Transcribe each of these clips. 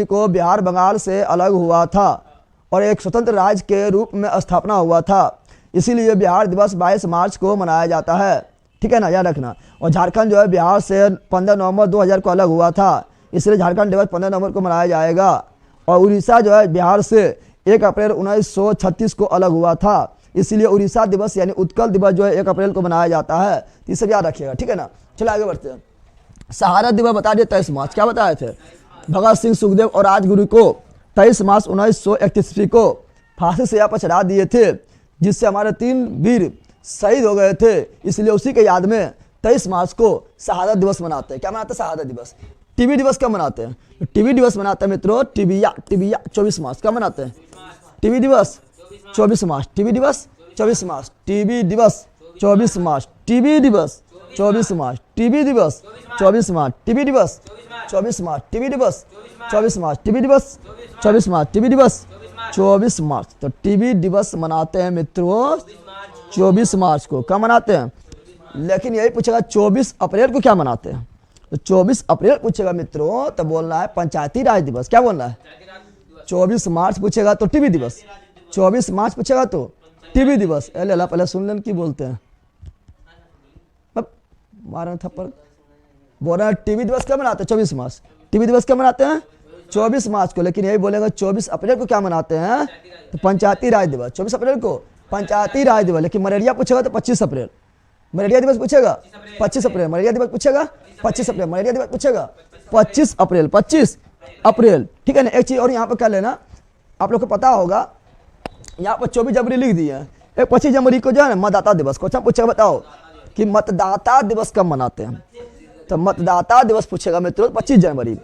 को बिहार बंगाल से अलग हुआ था और एक स्वतंत्र राज्य के रूप में स्थापना हुआ था, इसीलिए बिहार दिवस 22 मार्च को मनाया जाता है। ठीक है ना, याद रखना। और झारखंड जो है बिहार से 15 नवंबर 2000 को अलग हुआ था, इसलिए झारखंड दिवस 15 नवंबर को मनाया जाएगा। और उड़ीसा जो है बिहार से 1 अप्रैल 1936 को अलग हुआ था, इसलिए उड़ीसा दिवस यानी उत्कल दिवस जो है 1 अप्रैल को मनाया जाता है। ये सब याद रखिएगा। ठीक है ना, चलो आगे बढ़ते हैं। शहादत दिवस बता दिए 23 मार्च। क्या बताए थे? भगत सिंह, सुखदेव और राजगुरु को 23 मार्च 1931 को फांसी से पर चढ़ा दिए थे, जिससे हमारे 3 वीर शहीद हो गए थे, इसलिए उसी के याद में 23 मार्च को शहादत दिवस मनाते हैं। क्या मनाते हैं? शहादत दिवस। टीबी दिवस कब मनाते हैं? टीबी दिवस मनाते हैं मित्रों, टीबिया 24 मार्च। कब मनाते हैं? टीबी दिवस 24 मार्च। टीबी दिवस 24 मार्च। टीबी दिवस 24 मार्च। टीबी दिवस 24 मार्च। टीबी दिवस 24 मार्च। टीबी दिवस 24 मार्च। टीबी दिवस 24 मार्च। टीबी दिवस 24 मार्च। टीबी दिवस 24 मार्च। तो टीबी दिवस मनाते हैं मित्रों 24 मार्च को। कब मनाते हैं? लेकिन यही पूछेगा 24 अप्रैल को क्या मनाते हैं? तो 24 अप्रैल पूछेगा मित्रों तो बोलना है पंचायती राज दिवस। क्या बोलना है? 24 मार्च पूछेगा तो टीबी दिवस, 24 मार्च पूछेगा तो टीबी दिवस। अल्लाह पहले सुन लें की बोलते हैं, मारा थप्पड़। बोल रहे हैं टीबी दिवस कब मनाते हैं? 24 मार्च। टीबी दिवस कब मनाते हैं? 24 मार्च को। लेकिन यही बोलेगा 24 अप्रैल को क्या मनाते हैं? तो पंचायती राज दिवस। 24 अप्रैल को पंचायती राज दिवस। लेकिन मलेरिया पूछेगा तो 25 अप्रैल। मलेरिया दिवस पूछेगा 25 अप्रैल। मलेरिया दिवस पूछेगा 25 अप्रैल। मलेरिया दिवस पूछेगा 25 अप्रैल। 25 अप्रैल। ठीक है ना। एक चीज और यहाँ पर कर लेना, आप लोग को पता होगा यहाँ पर 24 जनवरी लिख दिए हैं, एक 25 जनवरी को जो है ना मतदाता दिवस। क्वेश्चन पूछेगा बताओ कि मतदाता दिवस कब मनाते हैं? तो मतदाता दिवस पूछेगा मित्रों 25 जनवरी।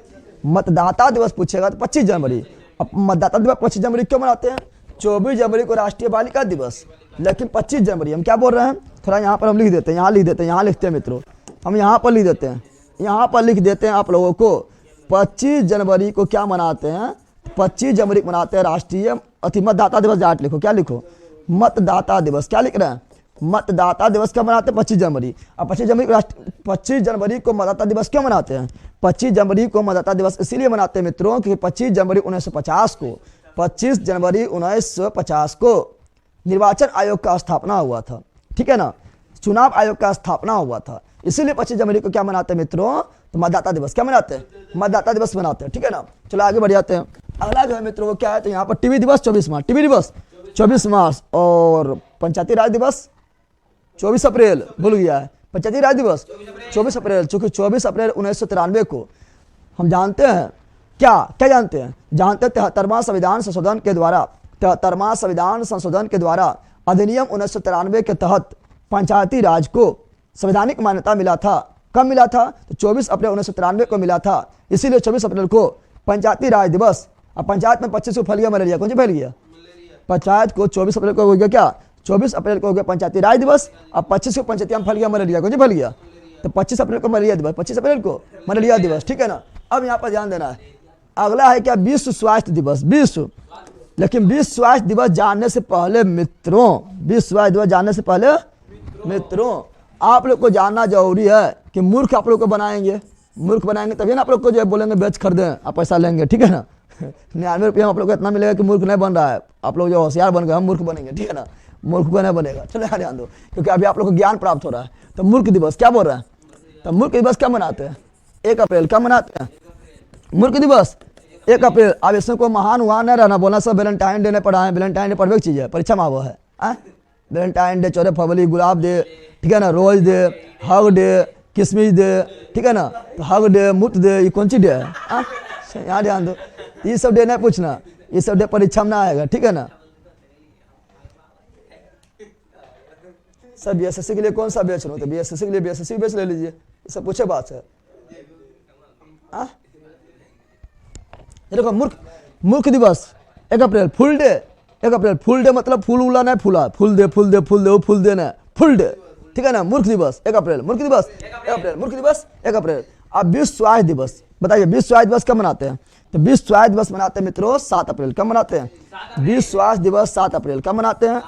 मतदाता दिवस पूछेगा तो 25 जनवरी। अब मतदाता दिवस 25 जनवरी क्यों मनाते हैं? 24 जनवरी को राष्ट्रीय बालिका दिवस, लेकिन 25 जनवरी हम क्या बोल रहे हैं? थोड़ा यहाँ पर हम लिख देते हैं, यहाँ लिख देते हैं, यहाँ लिखते हैं मित्रों, हम यहाँ पर लिख देते हैं, यहाँ पर लिख देते हैं आप लोगों को 25 जनवरी को क्या मनाते हैं? 25 जनवरी को मनाते हैं राष्ट्रीय मतदाता दिवस। जाट लिखो, क्या लिखो? मतदाता दिवस। क्या लिख रहे हैं? मतदाता दिवस क्या मनाते हैं? 25 जनवरी। अब 25 जनवरी को मतदाता दिवस क्यों मनाते हैं? 25 जनवरी को मतदाता दिवस इसीलिए मनाते हैं मित्रों कि 25 जनवरी 1950 को 25 जनवरी 1950 को निर्वाचन आयोग का स्थापना हुआ था। ठीक है ना, चुनाव आयोग का स्थापना हुआ था, इसीलिए 25 जनवरी को क्या मनाते हैं मित्रों? तो मतदाता दिवस। क्या मनाते हैं? मतदाता दिवस मनाते हैं। ठीक है ना, चलो आगे बढ़ जाते हैं। अगला जो है मित्रों वो क्या है? तो यहाँ पर टीबी दिवस 24 मार्च। टीबी दिवस 24 मार्च और पंचायती राज दिवस 24 अप्रैल। भूल गया है। पंचायती राज दिवस 24 अप्रैल, चूंकि 24 अप्रैल 1993 को हम जानते हैं क्या जानते हैं? जानते हैं 73वां संविधान संशोधन के द्वारा 73वां संविधान संशोधन के द्वारा अधिनियम 1993 के तहत पंचायती राज को संवैधानिक मान्यता मिला था। कब मिला था? तो 24 अप्रैल 1993 को मिला था, इसीलिए 24 अप्रैल को पंचायती राज दिवस। अब पंचायत में 25 को फैल गया मलेरिया। कौन सी फैल गया? पंचायत को 24 अप्रैल को हो गया क्या? 24 अप्रैल को हो गया पंचायती राज दिवस। अब 25 को पंचायती में फैल गया मलेरिया। कौन सी फैल गया? तो 25 अप्रैल को मलेरिया दिवस। 25 अप्रैल को मलेरिया दिवस। ठीक है ना। अब यहाँ पर ध्यान देना है, अगला है क्या? विश्व स्वास्थ्य दिवस। विश्व, लेकिन विश्व स्वास्थ्य दिवस जानने से पहले मित्रों, विश्व स्वास्थ्य दिवस जानने से पहले मित्रों आप लोग को जानना जरूरी है कि मूर्ख आप लोग को बनाएंगे। मूर्ख बनाएंगे तभी ना आप लोग को जो है बोलेंगे बेच खरीदें, आप पैसा लेंगे। ठीक है ना। 99 रुपये आप लोग को इतना मिलेगा कि मूर्ख नहीं बन रहा है। आप लोग जो होशियार बन गए, हम मूर्ख बनेंगे। ठीक है ना, मूर्ख को नहीं बनेगा। चलो यहाँ ध्यान दो, क्योंकि अभी आप लोग को ज्ञान प्राप्त हो रहा है। तो मूर्ख दिवस क्या बोल रहे हैं? तो मूर्ख दिवस कब मनाते हैं? 1 अप्रैल। कब मनाते हैं मूर्ख दिवस? 1 अप्रैल। अब इसमें कोई महान हुआ नहीं रहना, बोलना सब वैलेंटाइन डे नहीं पढ़ा है। वैलेंटाइन डे पढ़ने की चीज़ है, परीक्षा में वो है। वैलेंटाइन डे, 14 फरवरी, गुलाब डे, ठीक है ना, रोज डे, हग डे, किसमिस डे, ठीक है ना। तो हग डे, मुफ्त डे, ये कौन सी डे है? यहाँ ध्यान दो, ये सब डे नहीं पूछना, ये सब डे परीक्षा में ना आएगा। ठीक है ना। सब बीएसएससी के लिए कौन सा बेच रहा हूँ? तो बीएसएससी के लिए बीएसएससी बेच ले लीजिए, ये सब पूछे बात है। देखो मूर्ख दिवस 1 अप्रैल। फुल डे 1 अप्रैल। फुल डे मतलब फूल उला नहीं फूला, फूल दे फूल दे फूल दे, वो फूल दे ना, फुल डे। ठीक है ना। मूर्ख दिवस 1 अप्रैल। मूर्ख दिवस 1 अप्रैल। मूर्ख दिवस 1 अप्रैल। अब विश्व स्वास्थ्य दिवस बताइए, विश्व स्वास्थ्य दिवस कब मनाते हैं? तो विश्व स्वास्थ्य दिवस मनाते हैं मित्रों 7 अप्रैल। कब मनाते हैं? विश्व स्वास्थ्य दिवस 7 अप्रैल। कब मनाते हैं?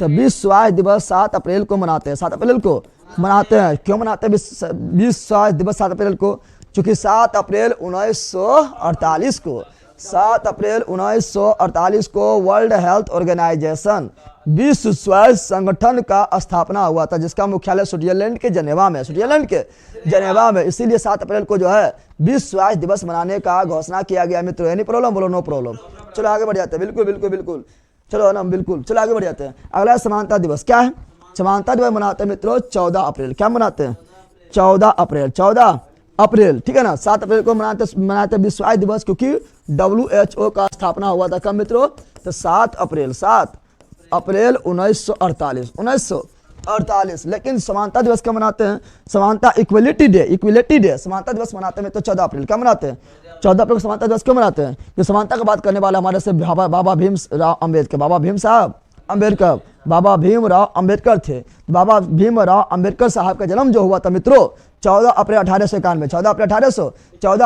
तो विश्व स्वास्थ्य दिवस 7 अप्रैल को मनाते हैं। 7 अप्रैल को मनाते हैं। क्यों मनाते हैं विश्व स्वास्थ्य दिवस 7 अप्रैल को? चूंकि 7 अप्रैल 1948 को 7 अप्रैल 1948 को वर्ल्ड हेल्थ ऑर्गेनाइजेशन, विश्व स्वास्थ्य संगठन का स्थापना हुआ था, जिसका मुख्यालय स्विट्जरलैंड के जनेवा में, स्विट्जरलैंड के जनेवा में। इसीलिए 7 अप्रैल को जो है विश्व स्वास्थ्य दिवस मनाने का घोषणा किया गया मित्रों। Any problem? बोलो नो प्रॉब्लम। चलो आगे बढ़ जाते हैं। बिल्कुल बिल्कुल बिल्कुल, चलो ना बिल्कुल, चलो आगे बढ़ जाते हैं। अगला समानता दिवस क्या है? समानता दिवस मनाते हैं मित्रों 14 अप्रैल। क्या मनाते हैं? 14 अप्रैल, 14 अप्रैल, ठीक है ना। 7 अप्रैल को मनाते विश्व स्वास्थ्य दिवस, क्योंकि WHO का स्थापना हुआ था कब मित्रों? तो 7 अप्रैल 1948, 1948। लेकिन समानता दिवस कब मनाते हैं? समानता इक्वलिटी डे समानता दिवस मनाते हैं तो 14 अप्रैल। क्या मनाते हैं? 14 अप्रैल को समानता दिवस क्यों मनाते हैं? कि समानता की बात करने वाले हमारे से बाबा भीमराव अम्बेडकर, बाबा भीम साहब अम्बेडकर, बाबा भीमराव अम्बेडकर थे। बाबा भीमराव अम्बेडकर साहब का जन्म जो हुआ था मित्रों 14 अप्रैल 1891, 14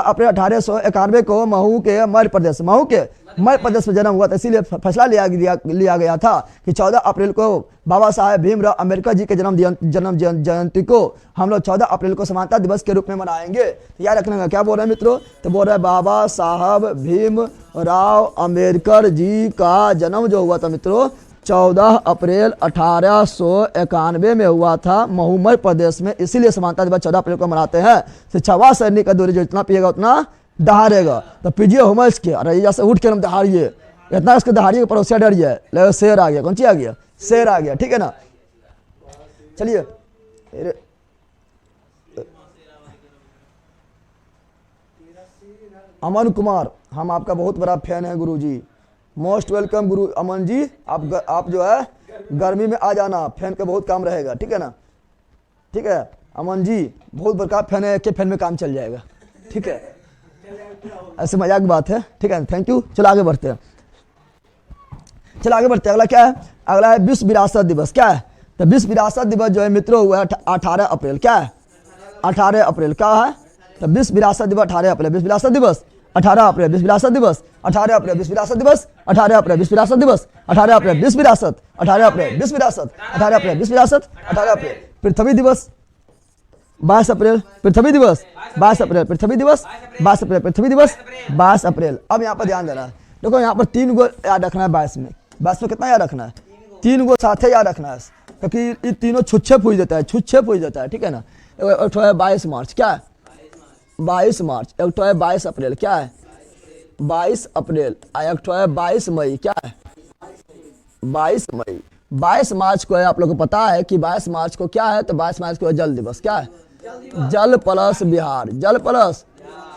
अप्रैल 1891 को महू के मध्य प्रदेश में जन्म हुआ था। इसीलिए फैसला लिया गया था कि 14 अप्रैल को बाबा साहेब भीमराव अम्बेडकर जी के जन्म जयंती को हम लोग 14 अप्रैल को समानता दिवस के रूप में मनाएंगे। तो याद रखना, क्या बोल रहे हैं मित्रों? तो बोल रहे हैं बाबा साहब भीमराव अम्बेडकर जी का जन्म जो हुआ था मित्रों 14 अप्रैल 1891 में हुआ था महू मध्य प्रदेश में। इसीलिए समानता दिवस 14 अप्रैल को मनाते हैं। शिक्षावा सैनिक का दूरी जो इतना पिएगा उतना दहाड़ेगा। तो पीजिए होमस के, अरे जैसे उठ के हम दहाड़िए, इतना इसके दहाड़िए पड़ोसिया डर जाए, ले शेर आ गया। कौन सी आ गया? शेर आ गया, ठीक है ना। चलिए अमन कुमार, हम आपका बहुत बड़ा फैन है गुरुजी। मोस्ट वेलकम गुरु अमन जी। आप जो है गर्मी में आ जाना, फैन का बहुत काम रहेगा, ठीक है ना। ठीक है अमन जी, बहुत बड़ा फैन है, के फैन में काम चल जाएगा, ठीक है। ऐसे मजाक बात है, ठीक है। Thank you. चलो आगे बढ़ते हैं, अगला क्या है? अगला है विश्व विरासत दिवस। क्या है? तो विश्व विरासत दिवस जो है मित्रों हुआ है 18 अप्रैल। क्या है? 18 अप्रैल क्या है? तो विश्व विरासत दिवस 18 अप्रैल, विश्व विरासत दिवस 18 अप्रैल, विश्व विरासत दिवस 18 अप्रैल, विश्व विरासत दिवस 18 अप्रैल, विश्व विरासत दिवस 18 अप्रैल, विश्व विरासत 18 अप्रैल, विश्व विरासत 18 अप्रैल, विश्व विरासत 18 अप्रैल। पृथ्वी दिवस 22 अप्रैल, पृथ्वी दिवस 22 अप्रैल, पृथ्वी दिवस 22 अप्रैल, पृथ्वी दिवस 22 अप्रैल। अब यहाँ पर ध्यान देना है, देखो यहाँ पर 3 गो याद रखना है। 22 में कितना याद रखना है? 3 गो साथ याद रखना है, क्योंकि ये तीनों छुच्छे पूछ देता है, ठीक है ना। एक तो है 22 मार्च। क्या है? 22 मार्च। एक तो है 22 अप्रैल। क्या है? 22 अप्रैल। एक तो है 22 मई। क्या है? 22 मई। 22 मार्च को है, आप लोग को पता है कि 22 मार्च को क्या है? तो 22 मार्च को है जल दिवस। क्या है? जल प्लस बिहार, जल प्लस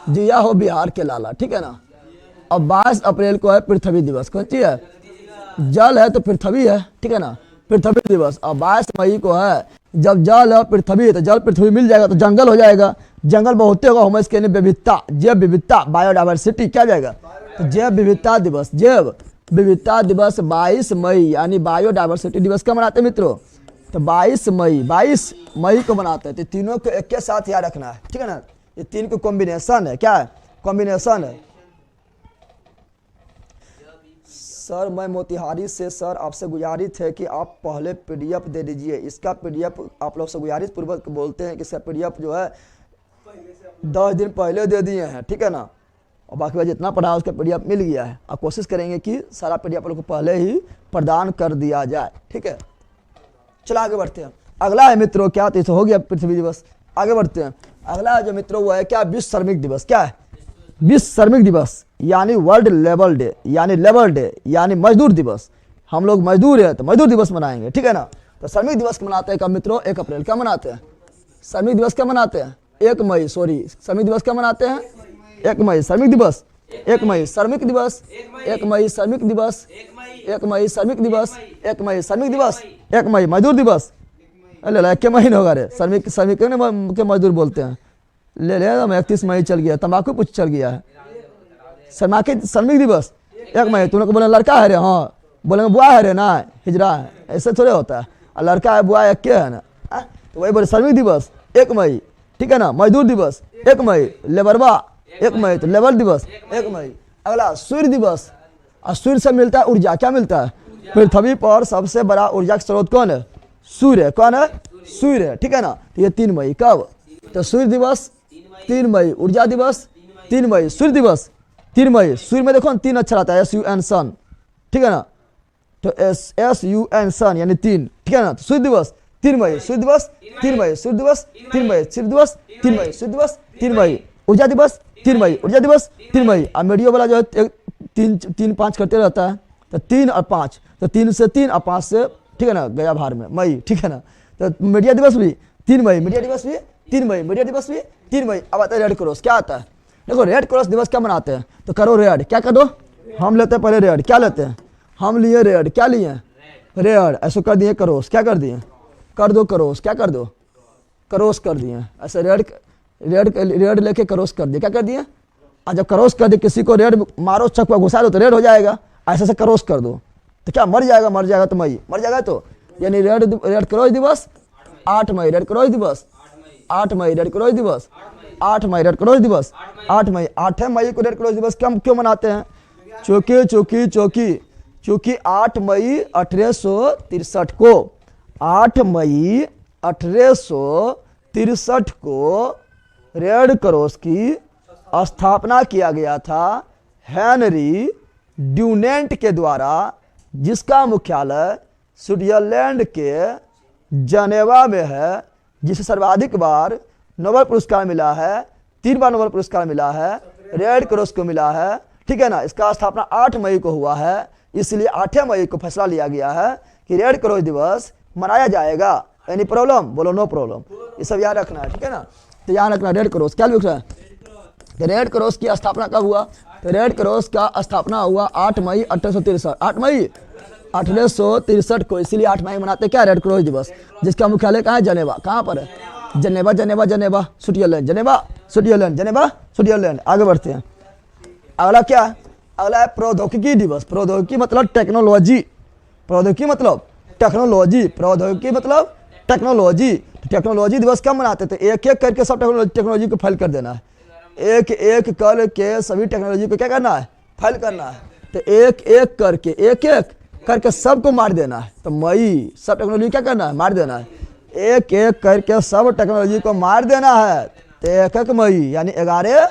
जिया हो बिहार के लाला, ठीक है ना। अब 22 अप्रैल को है पृथ्वी दिवस। कौन सी है? जल है तो पृथ्वी है, ठीक है ना, पृथ्वी दिवस। और 22 मई को है, जब जल है पृथ्वी तो जल पृथ्वी मिल जाएगा तो जंगल हो जाएगा, जंगल बहुत होगा, हम इसके विविधता, जैव विविधता, बायोडाइवर्सिटी क्या जाएगा? तो जैव विविधता दिवस, जैव विविधता दिवस 22 मई यानी बायोडाइवर्सिटी दिवस कब मनाते हैं मित्रों? तो 22 मई को मनाते हैं। तो तीनों को एक के साथ याद रखना है, ठीक है ना। ये 3 को कॉम्बिनेशन है। क्या है? कॉम्बिनेशन है। सर मैं मोतिहारी से, सर आपसे गुजारिश है कि आप पहले PDF दे दीजिए। इसका PDF आप लोग से गुजारिश पूर्वक बोलते हैं कि इसका PDF जो है 10 दिन पहले दे दिए हैं, ठीक है ना। और बाकी वह जितना पढ़ा उसका PDF मिल गया है। आप कोशिश करेंगे कि सारा PDF लोग को पहले ही प्रदान कर दिया जाए, ठीक है। चलो आगे बढ़ते हैं। अगला है मित्रों क्या? तो हो गया पृथ्वी दिवस। आगे बढ़ते हैं। अगला जो मित्रों वो है क्या? विश्व श्रमिक दिवस। क्या है? विश्व श्रमिक दिवस यानी वर्ल्ड लेबर डे, यानी मजदूर दिवस। हम लोग मजदूर है तो मजदूर दिवस मनाएंगे, ठीक है ना। तो श्रमिक दिवस मनाते हैं कब मित्रों? 1 अप्रैल। क्या मनाते हैं? श्रमिक दिवस क्या मनाते हैं? 1 मई, सॉरी, श्रमिक दिवस क्या मनाते हैं? 1 मई, श्रमिक दिवस 1 मई, श्रमिक दिवस 1 मई, श्रमिक दिवस 1 मई, श्रमिक दिवस 1 मई, श्रमिक दिवस 1 मई, मजदूर दिवस ले 1 महीने होगा रे, श्रमिक के मजदूर बोलते हैं। ले 31 मई चल गया, तंबाकू कुछ चल गया है। श्रमिक दिवस 1 मई। तुम लोग बोले लड़का है रे, हाँ बोलेंगे बुआ है रे, ना हिजरा है, ऐसे थोड़े होता है। और लड़का है बुआ एक के है ना, तो वही बोले श्रमिक दिवस 1 मई, ठीक है ना। मजदूर दिवस 1 मई, लेबरवा 1 मई, तो लेबर दिवस 1 मई। अगला सूर्य दिवस। और सूर्य से मिलता है ऊर्जा। क्या मिलता है? पृथ्वी पर सबसे बड़ा ऊर्जा का स्रोत कौन है? सूर्य। कौन है? सूर्य, ठीक है ना। तो ये 3 मई कब? तो सूर्य दिवस 3 मई, ऊर्जा दिवस 3 मई, सूर्य दिवस 3 मई, सूर्य में देखो 3 अक्षर आता है, SUN सन, ठीक है ना, तो SUN सन यानी 3, ठीक है ना। तो सूर्य दिवस 3 मई, सूर्य दिवस 3 मई, सूर्य दिवस 3 मई, सूर्य दिवस 3 मई, सूर्य दिवस 3 मई, ऊर्जा दिवस 3 मई, ऊर्जा दिवस 3 मई। अब मीडियो वाला जो है 3-5 करते रहता है, तो 3 और 5, तो 3 से 3 और 5 से, ठीक है ना, गया भार में मई, ठीक है ना। तो मीडिया दिवस भी 3 मई, मीडिया दिवस भी 3 मई, मीडिया दिवस भी 3 मई। अब आता है रेड क्रॉस, क्या आता है, देखो रेड क्रॉस दिवस क्या मनाते हैं, तो करो रेड, क्या करो, हम लेते हैं पहले रेड, क्या लेते हैं, हम लिए रेड, क्या लिए रेड, ऐसे कर दिए करोस, क्या कर दिए, कर दो करोस, क्या कर दो, करोस कर दिए, ऐसे रेड रेड रेड लेके करोस कर दिए, क्या कर दिए। और जब करोस कर दिए, किसी को रेड मारो, चक्का घुसा दो तो रेड हो जाएगा, ऐसे से करोस कर दो तो क्या मर जाएगा, मर जाएगा तो मई मर जाएगा, तो यानी रेड क्रॉस दिवस 8 मई, रेड क्रॉस दिवस 8 मई, रेड क्रॉस दिवस 8 मई, रेड क्रॉस दिवस 8 मई। 8 मई को रेड क्रॉस दिवस क्यों मनाते हैं, चूंकि 8 मई 1863 को, 8 मई 1863 को रेड क्रॉस की स्थापना किया गया था हेनरी ड्यूनेंट के द्वारा, जिसका मुख्यालय स्विट्जरलैंड के जनेवा में है, जिसे सर्वाधिक बार नोबेल पुरस्कार मिला है, 3 बार नोबेल पुरस्कार मिला है, रेड क्रॉस को मिला है, ठीक है ना। इसका स्थापना 8 मई को हुआ है, इसलिए 8 मई को फैसला लिया गया है कि रेड क्रॉस दिवस मनाया जाएगा। एनी प्रॉब्लम, बोलो नो प्रॉब्लम, ये सब याद रखना है, ठीक है ना। तो याद रखना रेड क्रॉस क्या लिख रहा है, रेड क्रॉस की स्थापना कब हुआ, तो रेड क्रॉस का स्थापना हुआ 8 मई 1863, 8 मई 1863 को, इसीलिए 8 मई मनाते क्या, रेड क्रॉस दिवस, जिसका मुख्यालय कहाँ है, जनेवा, कहाँ पर है, जनेवा, जनेवा, जनेवा स्विट्जरलैंड, जनेवा स्विट्जरलैंड, जनेवा स्विट्जरलैंड। आगे बढ़ते हैं, अगला क्या, अगला है प्रौद्योगिकी दिवस। प्रौद्योगिकी मतलब टेक्नोलॉजी, प्रौद्योगिकी मतलब टेक्नोलॉजी, प्रौद्योगिकी मतलब टेक्नोलॉजी। टेक्नोलॉजी दिवस कब मनाते थे, एक एक करके सब टेक्नोलॉजी को फैल कर देना है, एक एक करके सभी टेक्नोलॉजी को क्या करना है, फैल करना है। तो एक एक करके सबको मार देना है, तो मई सब टेक्नोलॉजी क्या करना है, मार देना है, एक एक करके सब टेक्नोलॉजी को मार देना है, तो 1 मई यानी 11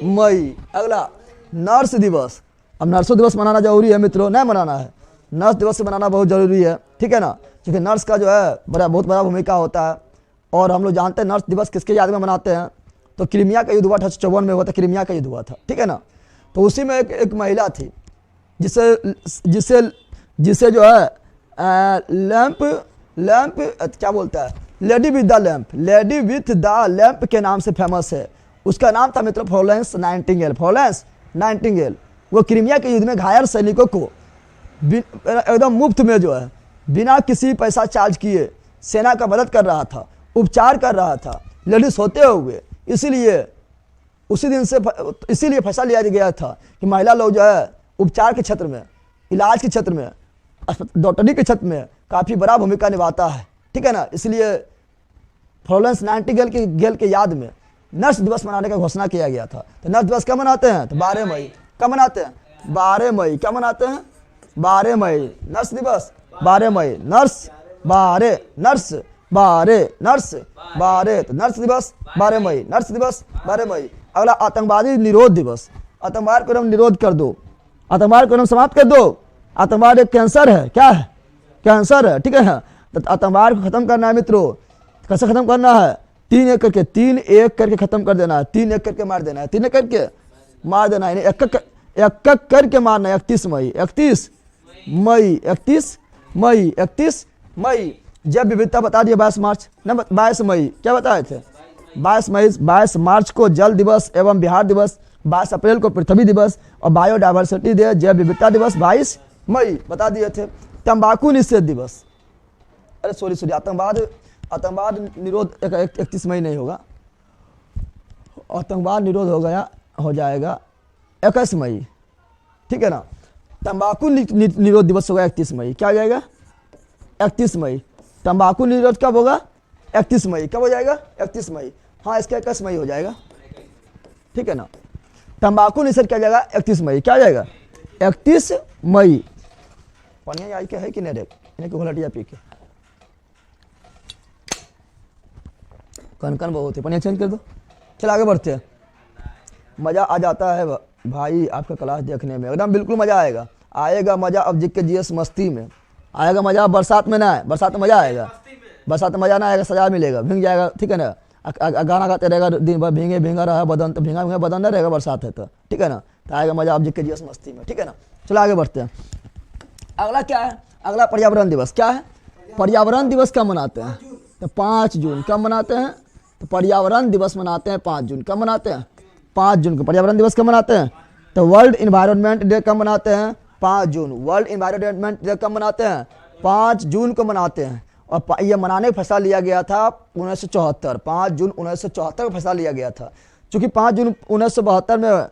मई। अगला नर्स दिवस। अब नर्सों दिवस मनाना जरूरी है मित्रों, नहीं मनाना है, नर्स दिवस मनाना बहुत जरूरी है, ठीक है ना, क्योंकि नर्स का जो है बहुत बड़ा भूमिका होता है। और हम लोग जानते हैं नर्स दिवस किसके याद में मनाते हैं, तो क्रीमिया का युद्ध हुआ था, 54 में हुआ था, क्रीमिया का युद्ध हुआ था, ठीक है ना। तो उसी में एक महिला थी जिसे जो है लैंप क्या बोलता है, लेडी विथ द लैंप के नाम से फेमस है। उसका नाम था मित्रों फ्लोरेंस नाइटिंगेल। वो क्रीमिया के युद्ध में घायल सैनिकों को एकदम मुफ्त में जो है, बिना किसी पैसा चार्ज किए सेना का मदद कर रहा था, उपचार कर रहा था लेडीज होते हुए। इसीलिए उसी दिन से इसीलिए फैसला लिया गया था कि महिला लोग जो है उपचार के क्षेत्र में, इलाज के क्षेत्र में, डॉक्टरी के क्षेत्र में काफ़ी बड़ा भूमिका निभाता है, ठीक है ना। इसलिए फ्लोरेंस नाइटिंगेल के याद में नर्स दिवस मनाने का घोषणा किया गया था। तो नर्स दिवस कब मनाते हैं, तो 12 मई। कब मनाते हैं, 12 मई। क्या मनाते हैं, 12 मई नर्स दिवस, 12 मई नर्स, 12 नर्स, 12 नर्स, 12 तो नर्स दिवस 12 मई, नर्स दिवस 12 मई। अगला आतंकवादी निरोध दिवस। आतंकवाद को निरोध कर दो, आतंकवाद को समाप्त कर दो। आतंकवाद एक कैंसर है, क्या है, कैंसर है, ठीक है। तो आतंकवाद को खत्म करना है मित्रों, कैसे खत्म करना है, 3 एक करके खत्म कर देना है, 3 एक करके मार देना है, 3 एक करके मार देना है, एक करके मारना है। 31 मई, 31 मई, 31 मई, 31 मई। जब विविधता बता दिया 22 मार्च, न 22 मई क्या बताए थे, 22 मार्च को जल दिवस एवं बिहार दिवस, 22 अप्रैल को पृथ्वी दिवस और बायोडाइवर्सिटी डे, जैव विविधता दिवस 22 मई बता दिए थे। तंबाकू निषेध दिवस, अरे सॉरी आतंकवाद निरोध 31 मई नहीं होगा, आतंकवाद निरोध हो जाएगा 21 मई, ठीक है ना। तंबाकू निरोध दिवस होगा 31 मई, क्या हो जाएगा 31 मई। तंबाकू निरोध कब होगा, 31 मई। कब हो जाएगा, 31 मई, हाँ इसका 21 मई हो जाएगा, ठीक है ना। तंबाकू निषेध किया जाएगा 31 मई, क्या हो जाएगा 31 मई। पानी आई के है कि नहीं, देख इन्हें घोलटिया पी के कन बहुत है, पानी चेंज कर दो। चल आगे बढ़ते हैं, मज़ा आ जाता है भाई आपका क्लास देखने में एकदम बिल्कुल मज़ा आएगा। आएगा मज़ा अब जिक के जीएस मस्ती में आएगा मज़ा। बरसात में ना है, बरसात में मज़ा आएगा, बरसात में मज़ा ना आएगा, सजा मिलेगा, भीग जाएगा, ठीक है ना। गाना गाते रहेगा दिन भर, भींगे भींगा रहा बदन, तो भींगा भींगा बदन नहीं रहेगा बरसात है तो, ठीक है ना। तो आएगा मज़ा अब जिक के जीएस मस्ती में, ठीक है ना। चलो आगे बढ़ते हैं। अगला क्या है, अगला पर्यावरण दिवस। क्या है, पर्यावरण दिवस कब मनाते हैं? तो 5 जून। कब मनाते हैं? तो पर्यावरण दिवस मनाते हैं 5 जून। कब मनाते हैं? 5 जून को पर्यावरण दिवस कब मनाते हैं? तो वर्ल्ड इन्वायरमेंट डे कब मनाते हैं? 5 जून। वर्ल्ड इन्वायरमेंट डे कब मनाते हैं? 5 जून को मनाते हैं। और ये मनाने का फैसला लिया गया था 1974, 5 जून 1974 का फैसला लिया गया था। चूँकि 5 जून 1972 में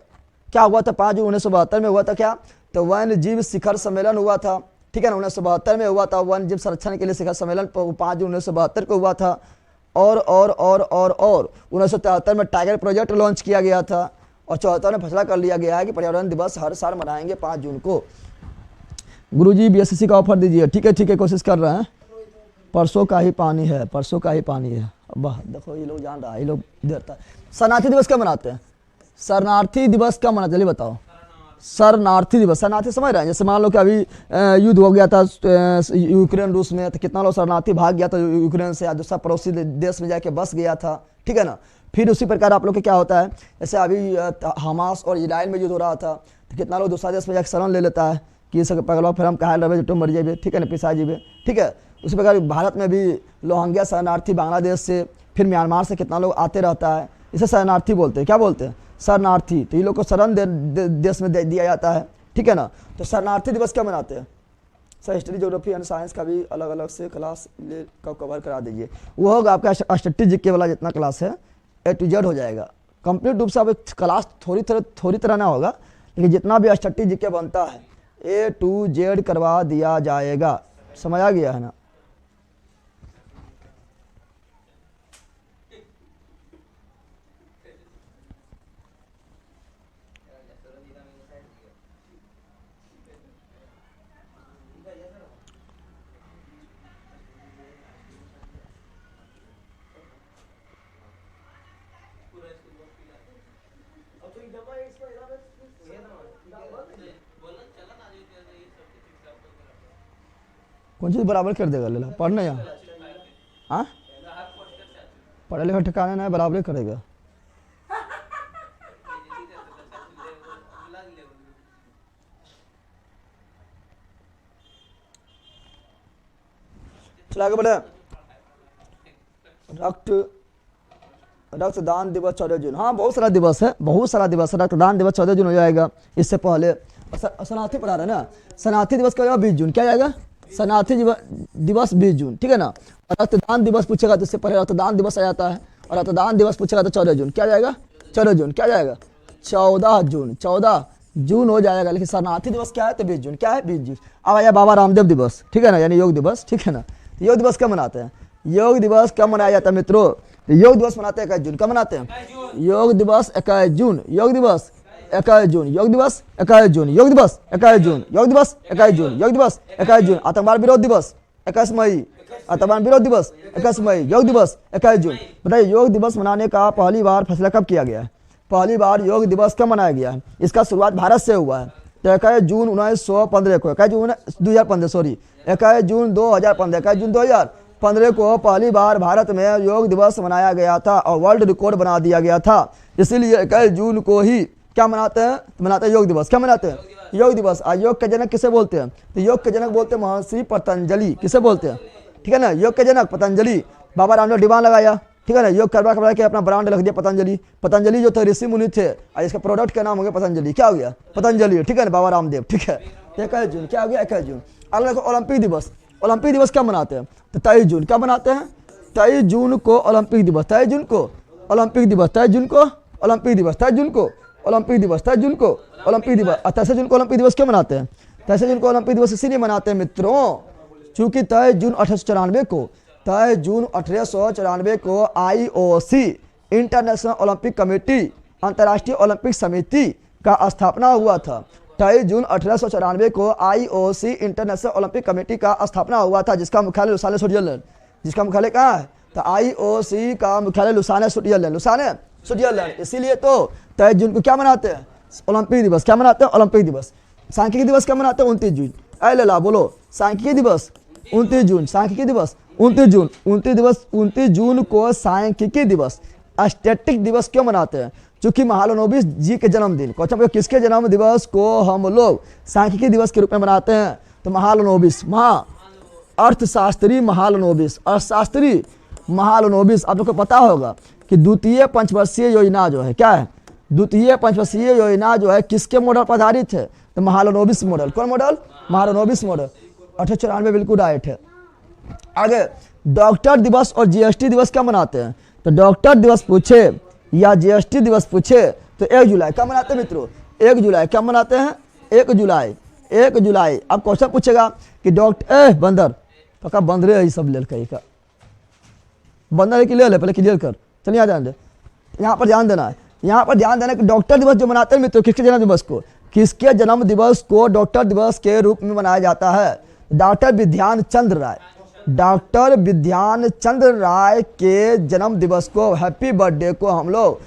क्या हुआ था, 5 जून 1972 में हुआ था क्या, तो वन्य जीव शिखर सम्मेलन हुआ था, ठीक है ना। 1972 में हुआ था वन्य जीव संरक्षण के लिए शिखर सम्मेलन 5 जून 1972 को हुआ था। और 1973 में टाइगर प्रोजेक्ट लॉन्च किया गया था। और 74 में फैसला कर लिया गया है कि पर्यावरण दिवस हर साल मनाएंगे 5 जून को। गुरुजी बीएसएससी का ऑफर दीजिए। ठीक है, कोशिश कर रहे हैं। परसों का ही पानी है, परसों का ही पानी है। वाह, देखो ये लोग जान रहा है, ये लोग देता है। शरणार्थी दिवस कब मनाते हैं? शरणार्थी दिवस कब मनाते हैं, चलिए बताओ। शरणार्थी दिवस, शरणार्थी समझ रहे हैं? जैसे मान लो कि अभी युद्ध हो गया था यूक्रेन रूस में, तो कितना लोग शरणार्थी भाग गया था यूक्रेन से, या दूसरा पड़ोसी देश में जाके बस गया था, ठीक है ना। फिर उसी प्रकार आप लोग के क्या होता है, जैसे अभी हमास और इजराइल में युद्ध हो रहा था, तो कितना लोग दूसरा देश में जाकर शरण ले लेता है कि सब पगला फिर हम कहा रहे जो मर जाइए, ठीक है ना, पिसा जीवे, ठीक है। उसी प्रकार भारत में भी रोहिंग्या शरणार्थी बांग्लादेश से, फिर म्यांमार से कितना लोग आते रहता है, इसे शरणार्थी बोलते हैं। क्या बोलते हैं? शरणार्थी। तो ये लोग को शरण देश में दिया जाता है, ठीक है ना। तो शरणार्थी दिवस क्या मनाते हैं? Sir history, geography and science का भी अलग अलग से क्लास कवर करा दीजिए। वो होगा आपका अष्टी जीके वाला जितना क्लास है A to Z हो जाएगा। कंप्लीट रूप से अब क्लास थोड़ी तरह ना होगा, लेकिन जितना भी अष्टी जीके बनता है A to Z करवा दिया जाएगा। समझ आ गया है ना। कौन चीज़ बराबर कर देगा लेला पढ़ना यहाँ? हाँ, पढ़े लिखा ठिकाना नहीं, बराबर करेगा। चला आगे बढ़े। रक्तदान दिवस 14 जून। हाँ, बहुत सारा दिवस है, बहुत सारा दिवस है। रक्तदान दिवस 14 जून हो जाएगा। इससे पहले शरणार्थी पढ़ा रहे ना, शरणार्थी दिवस क्या होगा? 20 जून। क्या जाएगा? शरणार्थी दिवस 20 जून, ठीक है ना। रक्तदान दिवस पूछेगा तो इससे पहले रक्तदान दिवस आ जाता है, और रक्तदान दिवस पूछेगा तो 14 जून। क्या जाएगा? 14 जून। क्या जाएगा? 14 जून। 14 जून हो जाएगा। लेकिन शरणार्थी दिवस क्या है? तो 20 जून। क्या है? 20 जून। अब आया बाबा रामदेव दिवस, ठीक है ना, यानी योग दिवस, ठीक है ना। योग दिवस कब मनाते हैं? योग दिवस कब मनाया जाता है मित्रों? योग दिवस मनाते हैं 21 जून। कब मनाते हैं? योग दिवस 21 जून। योग दिवस 21 जून। योग दिवस 21 जून। योग दिवस 21 जून। योग दिवस 21 जून। योग दिवस 21 जून। आतंकवाद विरोध दिवस 21 मई। आतंकवाद विरोध दिवस 21 मई। योग दिवस 21 जून। बताइए, योग दिवस मनाने का पहली बार फैसला कब किया गया है? पहली बार योग दिवस कब मनाया गया है? इसका शुरुआत भारत से हुआ है। तो 21 जून 1915 को, 21 जून 2015 सॉरी 21 जून 2015, 21 जून 2015 को पहली बार भारत में योग दिवस मनाया गया था और वर्ल्ड रिकॉर्ड बना दिया गया था। इसीलिए 21 जून को ही क्या मनाते हैं? मनाते हैं योग दिवस। क्या मनाते हैं? योग दिवस। योग के जनक किसे बोलते हैं? तो योग के जनक बोलते हैं महर्षि पतंजलि। किसे बोलते हैं? ठीक है ना, योग के जनक पतंजलि। बाबा रामदेव डिमांड लगाया, ठीक है ना, योग करवा के अपना ब्रांड रख दिया पतंजलि। पतंजलि जो थे ऋषि मुनि थे, और इसका प्रोडक्ट का नाम हो गया पतंजलि। क्या हो गया? पतंजलि, ठीक है ना, बाबा रामदेव, ठीक है। 21 जून क्या हो गया? 21 जून। अगला देखो ओलंपिक दिवस। ओलंपिक दिवस कब मनाते हैं? तो 23 जून। क्या मनाते हैं? 23 जून को ओलंपिक दिवस। 23 जून को ओलंपिक दिवस। 23 जून को ओलंपिक दिवस। 23 जून को ओलंपिक दिवस। 23 जून को ओलंपिक दिवस। 23 जून को ओलंपिक दिवस क्यों मनाते हैं? 23 जून को ओलंपिक दिवस इसीलिए मनाते हैं मित्रों, चूंकि 23 जून 1894 को 23 जून 1894 को IOC इंटरनेशनल ओलंपिक कमेटी, अंतर्राष्ट्रीय ओलंपिक समिति का स्थापना हुआ था। 23 जून 1894 को IOC इंटरनेशनल ओलंपिक कमेटी का स्थापना हुआ था, जिसका मुख्यालय लुसाने स्विट्जरलैंड। जिसका मुख्यालय कहाँ है? तो IOC का मुख्यालय लुसाने स्विट्जरलैंड। Lausanne Switzerland. इसीलिए तो 23 जून को क्या मनाते हैं? ओलंपिक दिवस क्या मनाते हैं? ओलंपिक दिवस। सांख्यिकी दिवस क्या मनाते हैं? 29 जून। अरे लला बोलो, सांख्यिकी दिवस 29 जून। सांख्यिकी दिवस 29 जून। 29 जून को सांख्यिकी दिवस, स्टैटिक दिवस क्यों मनाते हैं? चूंकि महालनोबिस जी के जन्मदिन। क्वेश्चन किसके जन्म दिवस को हम लोग सांख्यिकी दिवस के रूप में मनाते हैं? तो महालनोबिस, अर्थशास्त्री महालनोबिस, अर्थशास्त्री महालनोबिस। आप लोग को पता होगा कि द्वितीय पंचवर्षीय योजना जो है क्या है? द्वितीय पंचवर्षीय योजना जो है किसके मॉडल पर आधारित है? तो महालनोबिस मॉडल। कौन मॉडल? महालनोबिस मॉडल। 1894 बिल्कुल राइट है। आगे, डॉक्टर दिवस और जीएसटी दिवस क्या मनाते हैं? तो डॉक्टर दिवस पूछे या जीएसटी दिवस पूछे तो 1 जुलाई क्या मनाते हैं मित्रों? 1 जुलाई क्या मनाते हैं? 1 जुलाई। 1 जुलाई। अब क्वेश्चन पूछेगा कि डॉक्टर बंदर पक्का बंदरे है, सब ले कहीं का बंदर क्लियर है, पहले क्लियर कर। चलिए ध्यान दे, यहाँ पर ध्यान देना है, यहाँ पर ध्यान देना कि डॉक्टर दिवस जो मनाते हैं मित्रों, किसके जन्म दिवस को? किसके जन्म दिवस को डॉक्टर दिवस के रूप में मनाया जाता है? डॉक्टर विज्ञान चंद्र राय। डॉक्टर विज्ञान चंद्र राय के जन्म दिवस को, हैप्पी बर्थडे को हम लोग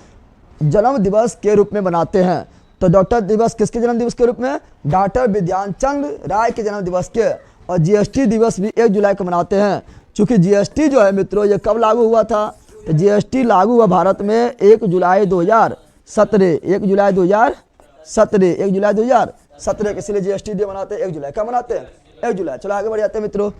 जन्म दिवस के रूप में मनाते हैं। तो डॉक्टर दिवस किसके जन्म दिवस के रूप में? डॉक्टर विज्ञान चंद्र राय के जन्म दिवस के। और जीएसटी दिवस भी 1 जुलाई को मनाते हैं। चूंकि जीएसटी जो है मित्रों ये कब लागू हुआ था? तो जीएसटी लागू हुआ भारत में 1 जुलाई 2017। 1 जुलाई 2017। 1 जुलाई 2017 इसलिए जीएसटी डे मनाते हैं 1 जुलाई। क्या मनाते हैं? 1 जुलाई। चलो आगे बढ़ जाते हैं मित्रों।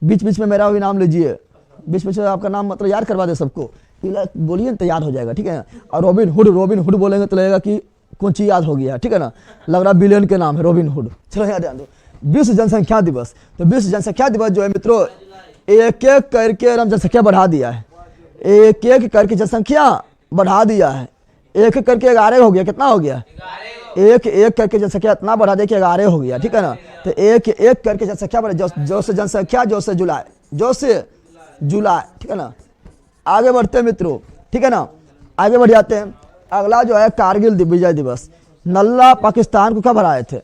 बीच बीच में मेरा भी नाम लीजिए, बीच बीच में आपका नाम मतलब याद करवा दे सबको, बोलिए ना, तैयार हो जाएगा, ठीक है। और रॉबिन हुड बोलेंगे तो लगेगा कि कौन चीज याद हो गया, ठीक है ना। लग रहा बिलियन के नाम है रॉबिन हुड। चलो यहाँ ध्यान दो, विश्व जनसंख्या दिवस। तो विश्व जनसंख्या दिवस जो है मित्रों, एक एक करके जनसंख्या बढ़ा दिया है। एक एक करके जनसंख्या बढ़ा दिया है। एक एक करके 11 हो गया। कितना हो गया? एक एक करके जनसंख्या इतना बढ़ा दे कि 11 हो गया, ठीक है ना। तो एक एक करके जनसंख्या बढ़े, जो से जनसंख्या, जो से जुलाई, ठीक है ना। आगे बढ़ते हैं मित्रों, ठीक है ना। आगे बढ़ जाते हैं। अगला जो है कारगिल विजय दिवस। नल्ला पाकिस्तान को कब हराए थे?